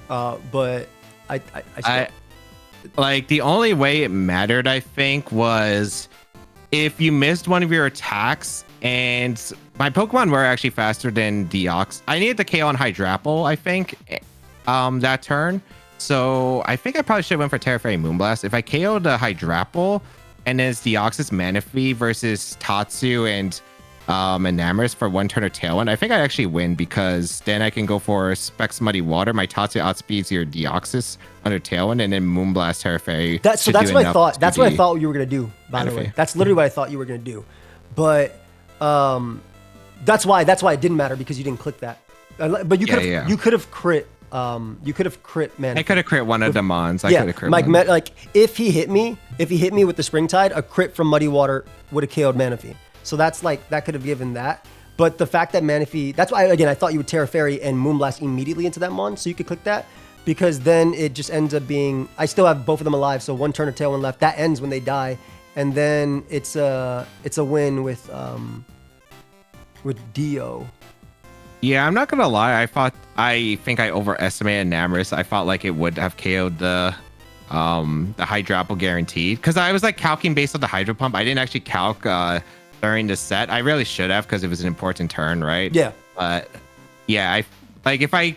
But I still,
like the only way it mattered, I think, was if you missed one of your attacks, and my Pokemon were actually faster than Deoxys. I needed the KO on Hydrapple, I think, that turn. So I think I probably should have went for Terra Fairy Moonblast. If I KO'd the Hydrapple and then it's Deoxys Manaphy versus Tatsu and Enamorus for one turn of Tailwind, I think I actually win because then I can go for Specs Muddy Water. My Tatsu outspeeds your Deoxys under Tailwind, and then Moonblast Terra Fairy.
That's what I thought. That's what I thought you were gonna do. By the way, that's literally what I thought you were gonna do. But that's why it didn't matter, because you didn't click that. But you could have crit. You could have crit Manaphy.
I could have crit one of the Mons. I could have crit
one. Like if he hit me with the Springtide, a crit from Muddy Water would have KO'd Manaphy. So that's like, that could have given that. But the fact that Manaphy, that's why, again, I thought you would Terra Fairy and Moonblast immediately into that Mon, so you could click that, because then it just ends up being, I still have both of them alive, so one turn of Tailwind left. That ends when they die, and then it's a win with Dio.
Yeah, I'm not gonna lie. I think I overestimated Enamorus. I thought like it would have KO'd the Hydrapple guaranteed, because I was like calcing based on the Hydro Pump. I didn't actually calc during the set. I really should have, because it was an important turn, right?
Yeah.
But yeah, if I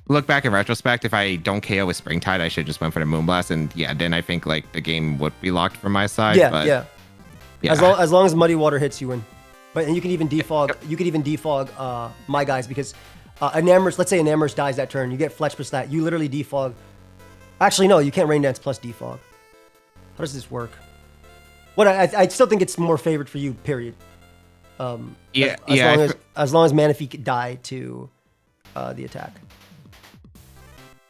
look back in retrospect, if I don't KO with Springtide, I should just went for the Moonblast, and yeah, then I think like the game would be locked from my side. Yeah.
As long as Muddy Water hits, you win. But and you can even defog. You could even defog my guys, because Enamorus. Let's say Enamorus dies that turn. You get Fletch plus that. You literally defog. Actually, no, you can't Rain Dance plus defog. How does this work? What I still think it's more favored for you. Period. As long as Manaphy could die to the attack.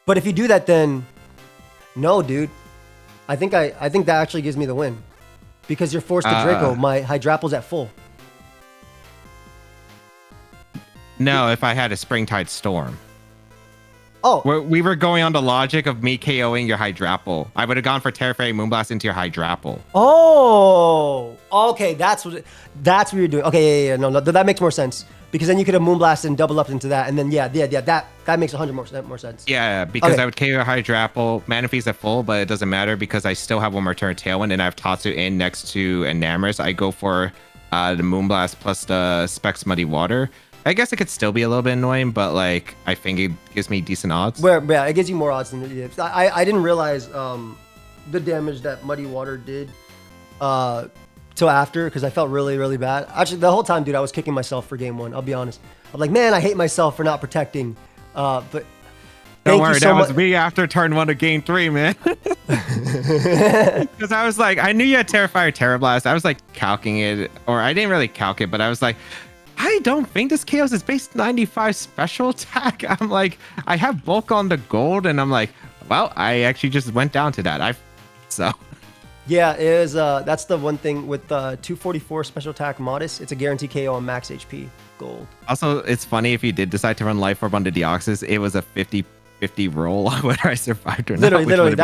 But if you do that, then no, dude. I think that actually gives me the win, because you're forced to Draco. My Hydrapple's at full.
No, if I had a Springtide Storm.
Oh.
We were going on the logic of me KOing your Hydrapple. I would have gone for Terra Fairy Moonblast into your Hydrapple.
Oh. Okay, that's what you're doing. Okay, yeah. No, that makes more sense. Because then you could have Moonblast and double up into that. And then, that makes 100% more sense.
Yeah, because I would KO your Hydrapple. Manaphy's at full, but it doesn't matter because I still have one more turn of Tailwind, and I have Tatsu in next to Enamorus. I go for the Moonblast plus the Specs Muddy Water. I guess it could still be a little bit annoying, but like I think it gives me decent odds.
Yeah, it gives you more odds than it is. I didn't realize the damage that Muddy Water did till after, because I felt really, really bad. Actually, the whole time, dude, I was kicking myself for game one. I'll be honest. I'm like, man, I hate myself for not protecting. But
don't worry, that was me after turn one of game 3, man. Because I was like, I knew you had Terrifier, Terra Blast. I was like calcing it, or I didn't really calc it, but I was like, I don't think this KOs is base 95 special attack. I'm like, I have bulk on the gold, and I'm like, well, I actually just went down to that.
Yeah, it is. That's the one thing with 244 special attack Modest. It's a guaranteed KO on max HP gold.
Also, it's funny if you did decide to run Life Orb on the Deoxys, it was a 50-50 roll whether I survived or not.
Literally,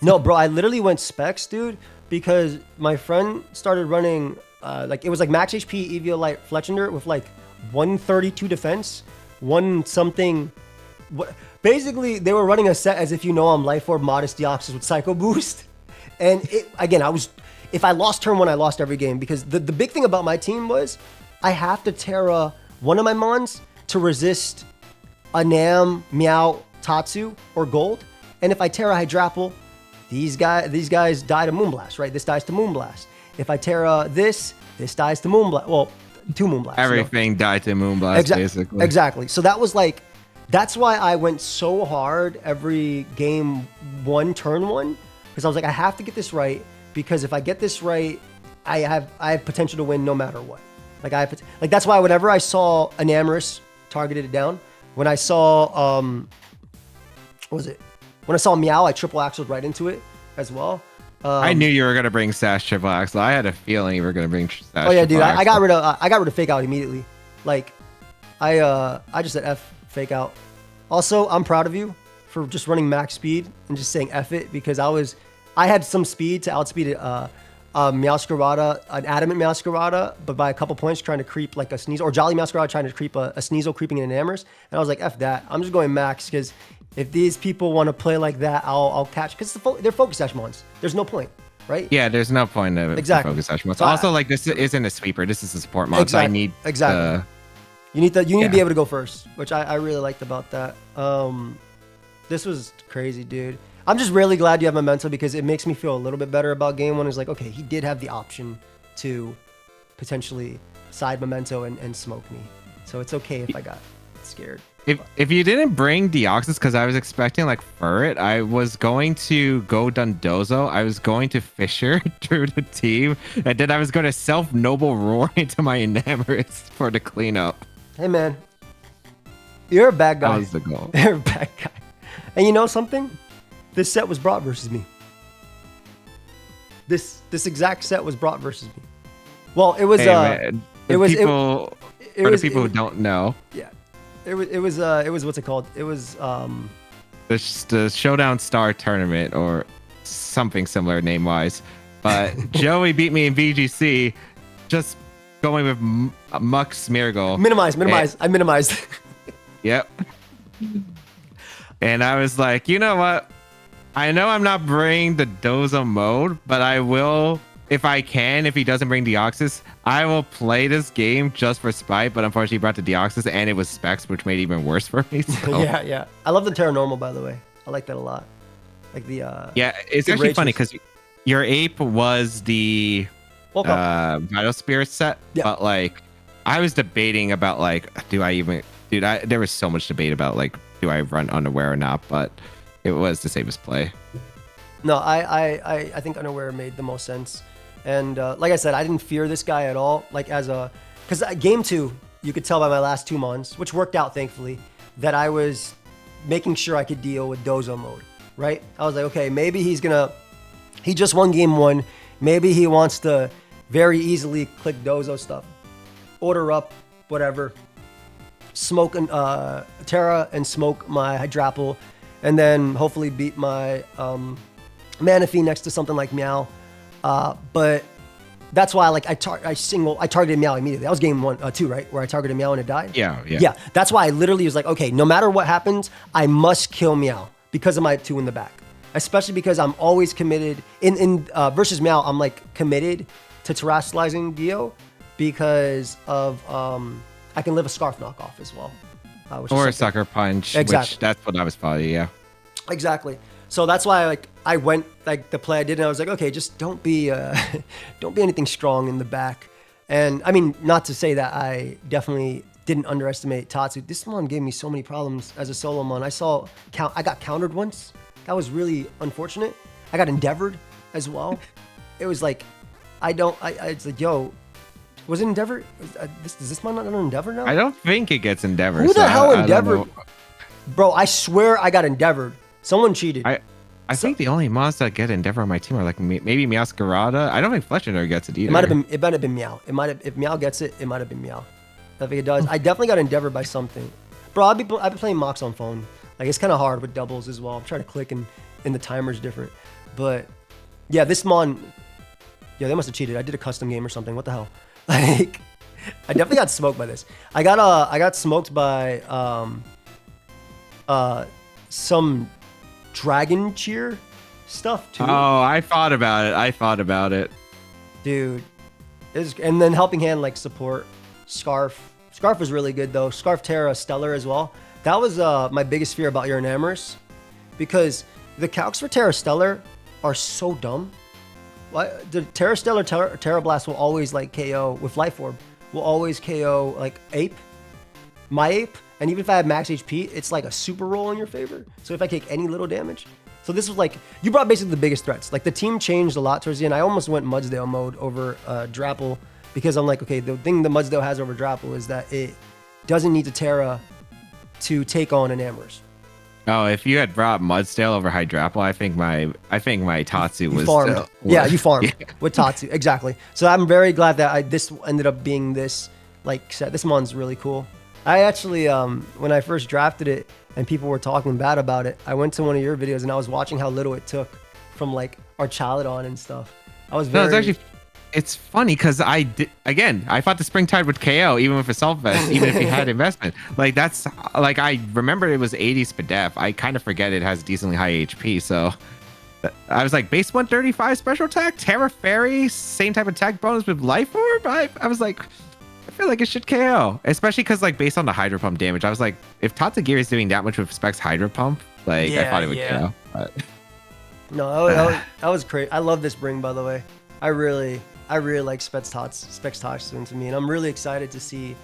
no, bro. I literally went Specs, dude, because my friend started running like it was like max HP Eviolite Fletchender with like 132 defense, one something. Basically, they were running a set as if I'm Life Orb Modest Deoxys with Psycho Boost. And again, if I lost turn 1, I lost every game because the big thing about my team was I have to Terra one of my Mons to resist a Nam, Meow, Tatsu, or Gold. And if I Terra Hydrapple, these guys die to Moonblast, right? This dies to Moonblast. If I Terra this dies to Moonblast. Well, 2 Moonblasts.
Everything died to Moonblast, basically.
Exactly. So that was like, that's why I went so hard every game 1, turn 1, because I was like, I have to get this right, because if I get this right, I have potential to win no matter what. Like that's why whenever I saw Enamorous targeted it down, when I saw when I saw Meow, I triple axled right into it as well.
I knew you were gonna bring Sash triple axle. I had a feeling you were gonna bring Sash.
Oh yeah, dude, I got rid of Fake Out immediately. Like, I just said F Fake Out. Also, I'm proud of you for just running max speed and just saying F it, because I had some speed to outspeed Meowscarada, an Adamant Meowscarada, but by a couple points trying to creep like a Sneasel, or Jolly Meowscarada trying to creep a Sneasel creeping in Enamorous. And I was like, F that. I'm just going max, because if these people want to play like that, I'll catch, because they're Focus Sash Mons. There's no point, right?
Yeah, there's no point of Focus Sash Mons. So also, like, this isn't a sweeper. This is a support mod.
Exactly.
So I need
You need to be able to go first, which I really liked about that. This was crazy, dude. I'm just really glad you have Memento, because it makes me feel a little bit better about game 1. It's like, okay, he did have the option to potentially side Memento and smoke me. So it's okay if I got scared.
If you didn't bring Deoxys, because I was expecting like Furret, I was going to go Dundozo. I was going to Fisher through the team, and then I was going to self Noble Roar into my Enamorous for the cleanup.
Hey man, you're a bad guy.
That was the goal.
You're a bad guy. And you know something? This set was brought versus me. This exact set was brought versus me. Well, it was
people who don't know.
Yeah. It was what's it called? It was
the Showdown Star Tournament or something similar name wise. But Joey beat me in VGC, just going with Muck Smeargle.
Minimize. I minimized.
Yep. And I was like, you know what? I know I'm not bringing the Dozo mode, but I will, if I can, if he doesn't bring Deoxys, I will play this game just for spite. But unfortunately, he brought the Deoxys, and it was Specs, which made it even worse for me. So.
Yeah. I love the Terra Normal, by the way. I like that a lot. Like the
yeah, it's actually funny because your ape was the Vital Spirit set, but like I was debating about like, there was so much debate about like, do I run Unaware or not? But it was the safest play.
No, I think Unaware made the most sense. And like I said, I didn't fear this guy at all. Like because game 2, you could tell by my last 2 Mons, which worked out thankfully, that I was making sure I could deal with Dozo mode, right? I was like, okay, maybe he just won game 1. Maybe he wants to very easily click Dozo stuff, order up, whatever, smoke Terra and smoke my Hydrapple, and then hopefully beat my Manaphy next to something like Meow. But that's why I targeted Meow immediately. That was game 2, right? Where I targeted Meow and it died?
Yeah.
That's why I literally was like, okay, no matter what happens, I must kill Meow because of my 2 in the back. Especially because I'm always committed in versus Meow, I'm like committed to terrestrializing Dio because of I can live a Scarf knockoff as well.
Or a Sucker Punch,
exactly.
Which that's what I was probably, yeah.
Exactly. So that's why I went the play I did, and I was like, okay, just don't be anything strong in the back. And I mean, not to say that I definitely didn't underestimate Tatsu. This mon gave me so many problems as a solo mon. I got countered once. That was really unfortunate. I got endeavored as well. It was like, it's like, yo, was it Endeavor? Does this mon not under Endeavor now?
I don't think it gets Endeavor.
Who the hell Endeavored? Bro, I swear I got endeavored. Someone cheated.
I think the only monsters that get Endeavor on my team are like maybe Meowscarada. I don't think Fletchender gets it either.
It might have been Meow. If Meow gets it, it might have been Meow. I think it does. I definitely got endeavored by something. Bro, I've been playing Mox on phone. Like, it's kind of hard with doubles as well. I'm trying to click and the timer's different. But yeah, this mon, Yeah, they must have cheated. I did a custom game or something. What the hell? Like, I definitely got smoked by this. I got smoked by some Dragon Cheer stuff too.
Oh, I thought about it.
Dude. And then Helping Hand like support. Scarf was really good though. Scarf Terra Stellar as well. That was my biggest fear about your Enamorous, because the calcs for Terra Stellar are so dumb. The Terra Stellar Terra Blast will always like KO with Life Orb. Will always KO like Ape, my Ape, and even if I have max HP, it's like a super roll in your favor. So if I take any little damage. So this was like, you brought basically the biggest threats. Like the team changed a lot towards the end. I almost went Mudsdale mode over Drapple, because I'm like, okay, the thing the Mudsdale has over Drapple is that it doesn't need to Terra to take on Enamorous.
Oh, if you had brought Mudsdale over Hydrapple, I think my Tatsu was
farmed. Yeah, you farmed with Tatsu, exactly. So I'm very glad that this ended up being this like set. This mon's really cool. I actually, when I first drafted it and people were talking bad about it, I went to one of your videos and I was watching how little it took from like our Chaladon and stuff. I was very.
No, it's funny because I thought the Springtide would KO even with Assault Vest, even if he had investment. Like that's like, I remember it was 80 Spadef. I kind of forget it has decently high HP. So I was like, base 135 special attack, Terra Fairy, same type of attack bonus with Life Orb. I was like, I feel like it should KO, especially because like based on the Hydro Pump damage, I was like, if Tatsugiri is doing that much with Specs Hydro Pump, like I thought it would KO. But.
No, that was crazy. I love this bring, by the way. I really like Specs Toxin to me, and I'm really excited to see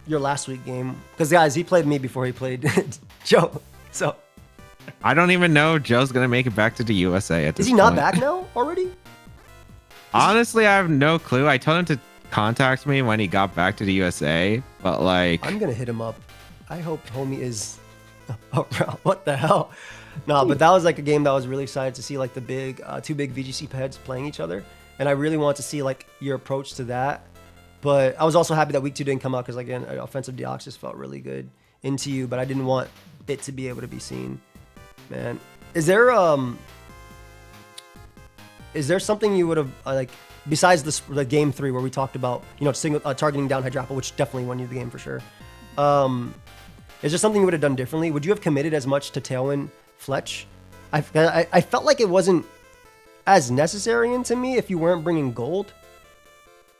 your last week game, because guys, he played me before he played Joe. So
I don't even know Joe's gonna make it back to the USA at this point.
Is he not back now already?
Honestly, I have no clue. I told him to contact me when he got back to the USA, but like
I'm gonna hit him up. I hope homie is around. What the hell? No, but that was like a game that I was really excited to see, like the big two big VGC heads playing each other, and I really want to see like your approach to that. But I was also happy that week 2 didn't come out, because again, offensive Deoxys felt really good into you, but I didn't want it to be able to be seen. Man, is there something you would have like, besides this, like game 3 where we talked about, you know, targeting down Hydrapple, which definitely won you the game for sure. Is there something you would have done differently? Would you have committed as much to Tailwind Fletch? I felt like it wasn't as necessary into me if you weren't bringing gold,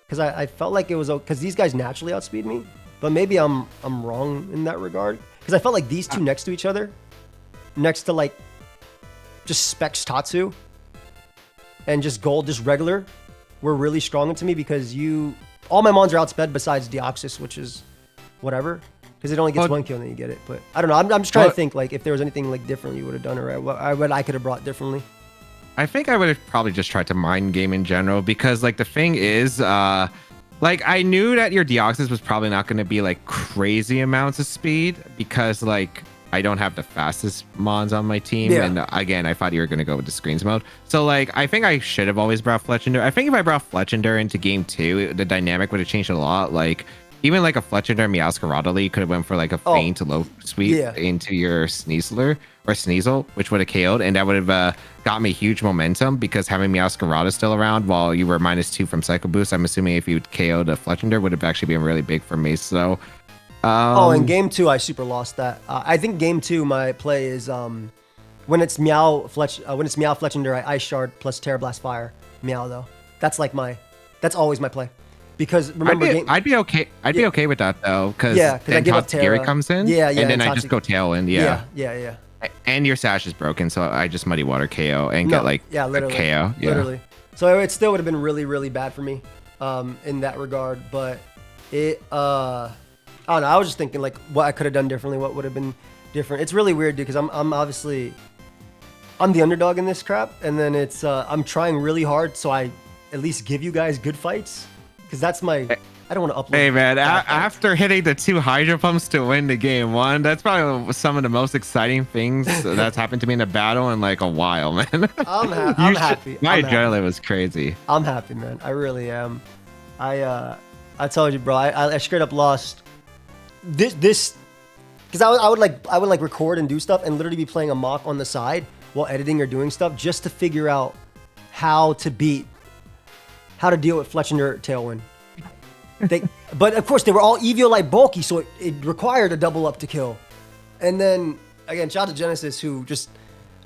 because I felt like it was, because these guys naturally outspeed me, but maybe I'm wrong in that regard, because I felt like these two next to each other, next to like just Specs Tatsu and just gold, just regular, were really strong into me, because all my mons are outsped besides Deoxys, which is whatever, because it only gets 1 kill and then you get it. But I don't know. I'm just trying to think like if there was anything like different you would have done, or what I could have brought differently.
I think I would have probably just tried to mind game in general, because like the thing is, like I knew that your Deoxys was probably not going to be like crazy amounts of speed, because like I don't have the fastest mons on my team. Yeah. And again, I thought you were going to go with the screens mode. So like, I think I should have always brought Fletchinder. I think if I brought Fletchinder into game 2, the dynamic would have changed a lot. Like even like a Fletchinder Meowscarada could have went for like a faint to low sweep into your Sneasler or Sneasel, which would have KO'd, and that would have got me huge momentum, because having Meowscarada still around while you were -2 from Psycho Boost, I'm assuming if you KO'd a Fletchinder would have actually been really big for me. So in game 2 I super lost that. I think game 2 my play is when it's Meow Fletchinder, I Ice Shard plus Terra Blast Fire Meow though. That's always my play. Because remember, I'd be okay with that though, because then Tatsugiri comes in, and then I just go Tailwind, yeah. And your Sash is broken, so I just Muddy Water KO and get like
literally,
KO,
literally. So it still would have been really, really bad for me, in that regard. But it, I don't know. I was just thinking like what I could have done differently, what would have been different. It's really weird, dude, because I'm obviously the underdog in this crap, and then it's I'm trying really hard so I at least give you guys good fights. Because that's I don't want to upload.
Hey man, after hitting the 2 Hydro Pumps to win the game 1, that's probably some of the most exciting things that's happened to me in a battle in like a while, man.
I'm happy.
My adrenaline was crazy.
I'm happy, man. I really am. I told you, bro. I straight up lost this because I would like record and do stuff and literally be playing a mock on the side while editing or doing stuff just to figure out how to beat how to deal with Fletchinder Tailwind. But of course, they were all Eviolite bulky, so it required a double up to kill. And then, again, shout out to Genesis, who just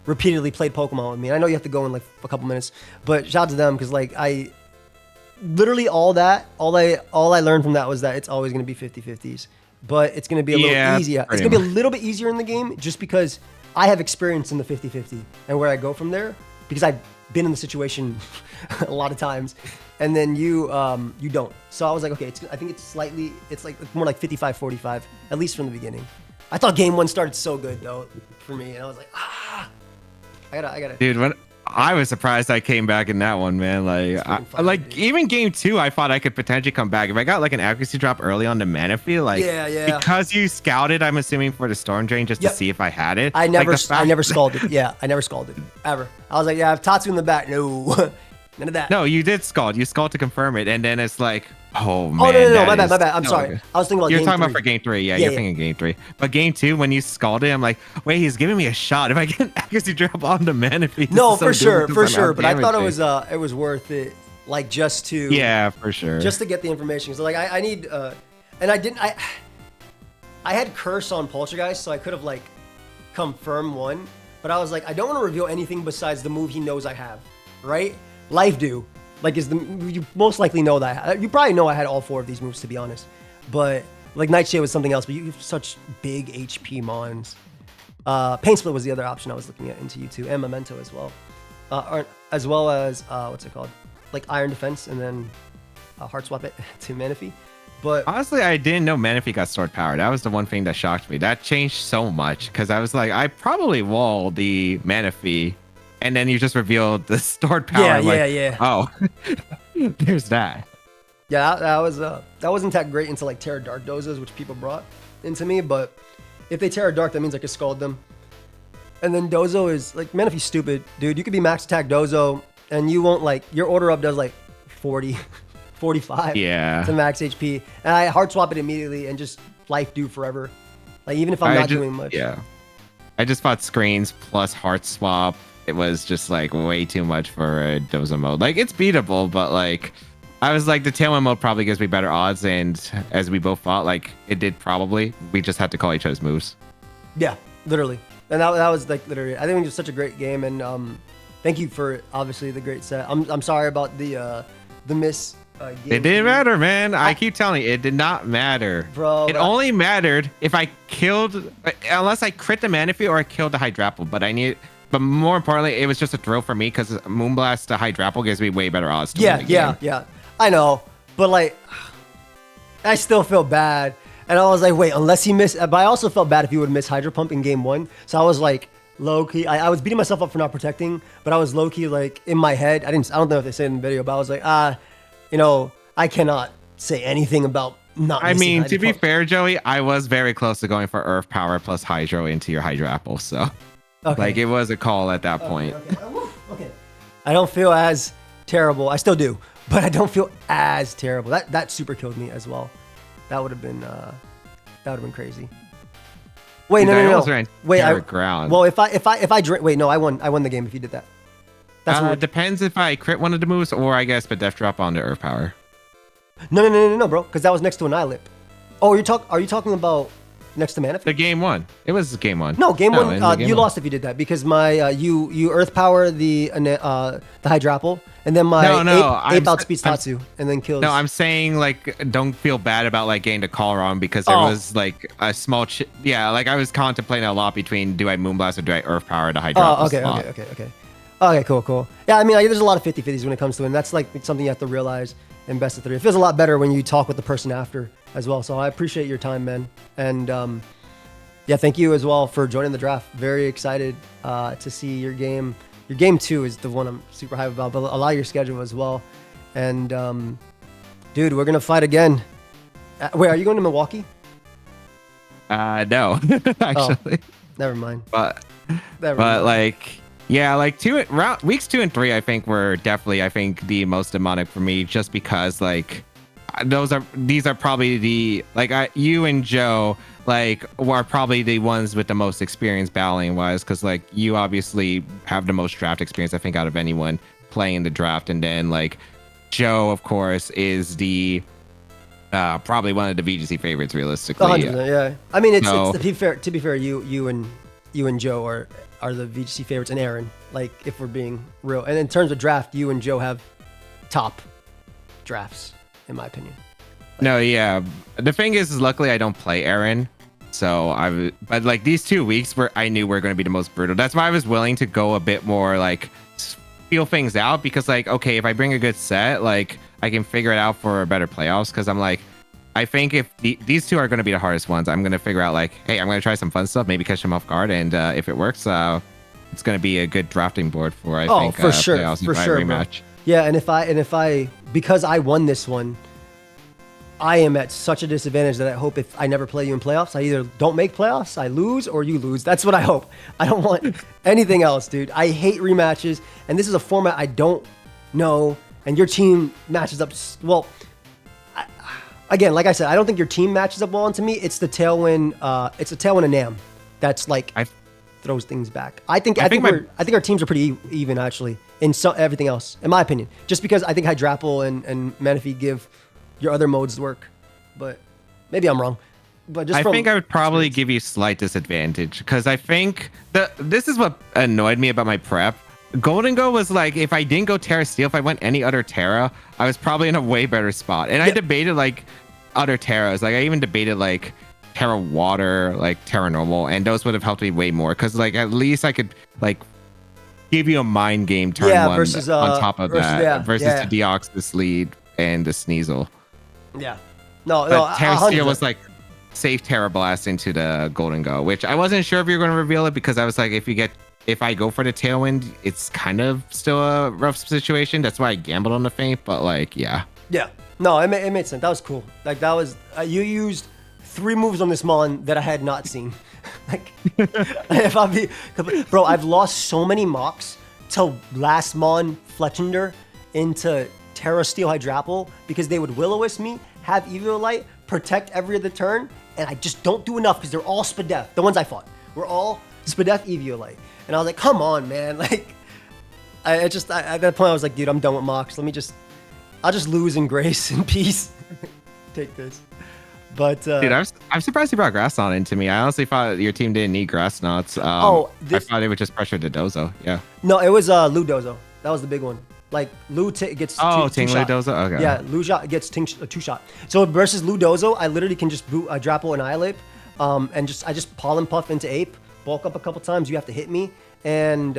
repeatedly played Pokemon with me. I know you have to go in like a couple minutes, but shout out to them, because like I literally all I learned from that was that it's always going to be 50-50s, but it's going to be a little easier. It's going to be a little bit easier in the game just because I have experience in the 50-50 and where I go from there, because I've been in the situation a lot of times, and then you don't. So I was like, okay, I think it's more like 55-45, at least from the beginning. I thought game 1 started so good though for me, and I was like, I gotta.
Dude, when I was surprised I came back in that one, man. Like, even game 2, I thought I could potentially come back if I got like an accuracy drop early on the Manaphy. Like, because you scouted, I'm assuming, for the Storm Drain just to see if I had it.
I never scalded. Yeah, I never scalded ever. I was like, yeah, I have Tatsu in the back. No. None of that.
No, you did scald. You scald to confirm it, and then it's like, oh man.
Oh no, my bad. I'm sorry.
Okay.
I was thinking about.
You're
game
talking
3.
about for game 3. Yeah, you're thinking game 3. But game 2, when you scalded, I'm like, wait, he's giving me a shot. If I get an accuracy drop on the Manaphy.
No, for sure. But I thought it was worth it, like just to.
Yeah, for sure.
Just to get the information. So like I need, and I had Curse on Poltergeist, so I could have like confirmed one, but I was like, I don't want to reveal anything besides the move he knows I have, right? Life Do. Like, you most likely know that. You probably know I had all 4 of these moves, to be honest. But, like, Nightshade was something else. But you have such big HP mons. Pain Split was the other option I was looking at into U2. And Memento as well. As well as, what's it called? Like, Iron Defense and then Heart Swap it to Manaphy. But
honestly, I didn't know Manaphy got stored power. That was the one thing that shocked me. That changed so much. Because I was like, I probably walled the Manaphy. And then you just revealed the stored power.
Yeah.
Oh, there's that.
Yeah, that wasn't that great into like Terra Dark dozas, which people brought into me. But if they Terra Dark, that means I could scald them. And then Dozo is like, Manaphy's stupid, dude. You could be max attack Dozo, and you won't like your order up does like 40, 45 to max HP. And I hard swap it immediately and just Life Do forever. Like even if I'm not doing much.
Yeah, I just fought screens plus heart swap. It was just like way too much for a Dozo mode. Like, it's beatable, but like I was like, the Tailwind mode probably gives me better odds, and as we both thought, like it did probably. We just had to call each other's moves. Yeah, literally. And that was like literally. I think it was such a great game, and thank you for obviously the great set. I'm sorry about the miss. Game it didn't matter, man. I keep telling you, it did not matter,
bro.
It only mattered if I killed, unless I crit the Manaphy or I killed the Hydrapple. But more importantly, it was just a thrill for me because Moonblast to Hydrapple gives me way better odds to win the game.
Yeah. I know, but like, I still feel bad. And I was like, wait, unless he missed, but I also felt bad if he would miss Hydro Pump in game 1. So I was like, low key, I was beating myself up for not protecting, but I was low key like in my head. I don't know if they said it in the video, but I was like, I cannot say anything about not missing
I mean,
Hydro
to be
Pump.
fair, Joey, I was very close to going for Earth Power plus Hydro into your Hydrapple, so.
Okay.
Like, it was a call at that point.
Okay. I don't feel as terrible. I still do, but I don't feel as terrible. That super killed me as well. That would have been crazy. Wait, no. Wait,
ground.
Well, if I drink, wait, no, I won the game if you did that.
That's what depends if I crit one of the moves or I guess but Death Drop on the Earth Power.
No, bro, because that was next to an Annihilape. Oh, are you talking about next to Manaphy?
The game 1. It was game 1.
No, game 1. You lost if you did that because my you Earth Power the Hydrapple and then my ape outspeeds Tatsu and then kills.
No, I'm saying like don't feel bad about like getting the call wrong because there was like a small like I was contemplating a lot between do I Moonblast or do I Earth Power the Hydrapple.
Okay, cool. Yeah, I mean, there's a lot of 50-50s when it comes to it, and that's like something you have to realize in best of 3. It feels a lot better when you talk with the person after as well. So I appreciate your time, man. And thank you as well for joining the draft. Very excited to see your game. Your game 2 is the one I'm super hyped about, but a lot of your schedule as well. And dude, we're gonna fight again. Wait, are you going to Milwaukee?
No, actually.
Never mind.
But like. Yeah, like weeks 2 and 3, I think were definitely, the most demonic for me, just because like these are probably the you and Joe like are probably the ones with the most experience battling wise, because like you obviously have the most draft experience I think out of anyone playing the draft, and then like Joe, of course, is the probably one of the VGC favorites, realistically.
100%, yeah. I mean, it's
So-
to be fair, you and Joe are the VGC favorites, and Aaron. Like, if we're being real, and in terms of draft, you and Joe have top drafts, in my opinion.
No, yeah. The thing is luckily I don't play Aaron. So but like these 2 weeks where I knew were going to be the most brutal. That's why I was willing to go a bit more like feel things out, because like, okay, if I bring a good set, like I can figure it out for a better playoffs. Cause I'm like, I think if these two are going to be the hardest ones, I'm going to figure out like, hey, I'm going to try some fun stuff, maybe catch them off guard. And if it works, it's going to be a good drafting board for, I think,
for sure,
playoffs
for
and
sure,
rematch.
Yeah, and if I because I won this one, I am at such a disadvantage that I hope if I never play you in playoffs, I either don't make playoffs, I lose, or you lose. That's what I hope. I don't want anything else, dude. I hate rematches, and this is a format I don't know, and your team matches up well. Again, like I said, I don't think your team matches up well, and to me, it's the Tailwind. It's a Tailwind and Nam that's like throws things back. I think our teams are pretty even actually in everything else, in my opinion. Just because I think Hydrapple and Manaphy give your other modes work, but maybe I'm wrong. But just
I think I would probably give you slight disadvantage, because I think this is what annoyed me about my prep. Golden Go was like, if I didn't go Terra Steel, if I went any other Terra, I was probably in a way better spot. And I debated like other Terras. Like I even debated like Terra Water, like Terra Normal, and those would have helped me way more, because like at least I could like give you a mind game turn one
versus,
on top of that versus
the
Deoxys lead and the Sneasel.
Yeah.
But Terra Steel was like safe Terra Blast into the Golden Go, which I wasn't sure if you were going to reveal it, because I was like, if I go for the Tailwind, it's kind of still a rough situation. That's why I gambled on the Feint, but like, yeah.
Yeah. No, it made sense. That was cool. Like that was, you used 3 moves on this Mon that I had not seen. Like, bro, I've lost so many mocks to last Mon Fletchender into Terra Steel Hydrapple because they would Will-O-Wisp me, have Eviolite, protect every other turn, and I just don't do enough because they're all Spadef. The ones I fought were all Spadef Eviolite. And I was like, come on, man. Like, at that point, I was like, dude, I'm done with mocks. I'll just lose in grace and peace. Take this. But
dude, I'm surprised you brought Grass Knot into me. I honestly thought your team didn't need Grass Knots. I thought they would just pressure the Dozo. Yeah.
No, it was Lu Dozo. That was the big one. Like Lu gets
Ting Lu Dozo. Okay.
Yeah, Lu gets a 2-shot. So versus Lu Dozo, I literally can just boot Drapple and Annihilape, and I just Pollen Puff into Ape, bulk up a couple times. You have to hit me, and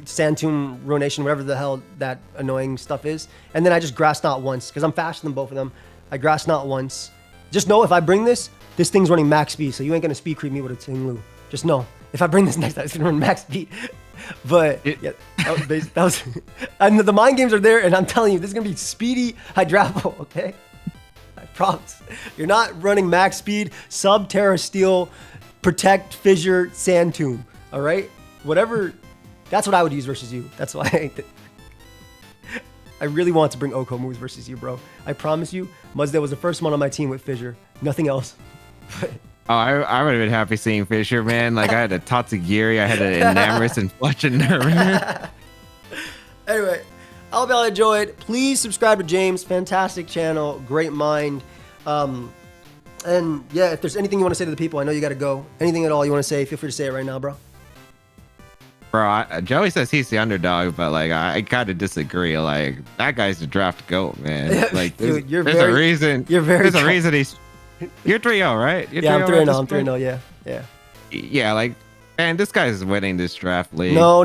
Sand Tomb, Ruination, whatever the hell that annoying stuff is, and then I just Grass Knot once because I'm faster than both of them. I Grass Knot once. Just know if I bring this thing's running max speed, so you ain't gonna speed creep me with a Ting Lu. Just know if I bring this next time, it's gonna run max speed. But yeah, that was and the mind games are there, and I'm telling you, this is gonna be speedy Hydrapple, okay? I promise. You're not running max speed, sub Terra Steel, protect Fissure, Sand Tomb. All right? Whatever. That's what I would use versus you. That's why I really want to bring Oko moves versus you, bro. I promise you, Muzdale was the first one on my team with Fissure. Nothing else.
Oh, I would have been happy seeing Fissure, man. Like, I had a Tatsugiri, I had an Enamorous and Fletchender.
Anyway, I hope y'all enjoyed. Please subscribe to James. Fantastic channel. Great mind. And yeah, if there's anything you want to say to the people, I know you got to go. Anything at all you want to say, feel free to say it right now, bro.
Bro, Joey says he's the underdog, but like I kind of disagree. Like that guy's the draft goat, man. Like
Dude,
there's a reason. There's a reason he's. You're 3-0, right?
Yeah, I'm 3-0. I'm 3-0. Yeah.
Yeah, like, man, this guy's winning this draft league.
No.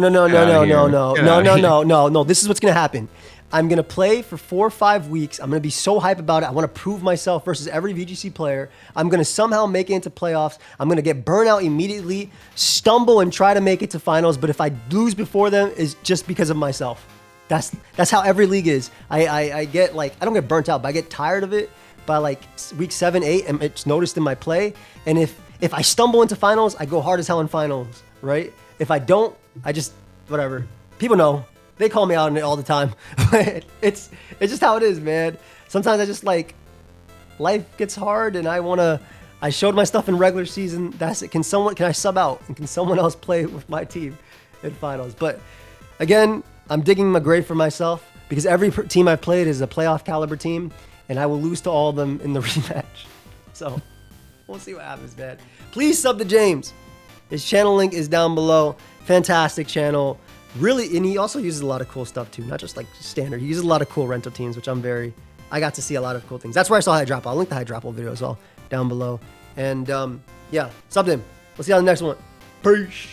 This is what's gonna happen. I'm gonna play for 4 or 5 weeks. I'm gonna be so hype about it. I want to prove myself versus every VGC player. I'm gonna somehow make it into playoffs. I'm gonna get burnt out immediately, stumble and try to make it to finals. But if I lose before them, it's just because of myself. That's how every league is. I get like, I don't get burnt out, but I get tired of it by like week 7, 8, and it's noticed in my play. And if I stumble into finals, I go hard as hell in finals, right? If I don't, I just whatever. People know. They call me out on it all the time. It's just how it is, man. Sometimes I just like, life gets hard and I showed my stuff in regular season. That's it. Can I sub out? And can someone else play with my team in finals? But again, I'm digging my grave for myself. because every team I've played is a playoff caliber team, and I will lose to all of them in the rematch. So we'll see what happens, man. Please sub to James. His channel link is down below. Fantastic channel. Really, and he also uses a lot of cool stuff too, not just like standard. He uses a lot of cool rental teams, which I got to see a lot of cool things. That's where I saw Hydropple. I'll link the Hydropple video as well down below. And yeah, sub to him. We'll see you on the next one. Peace.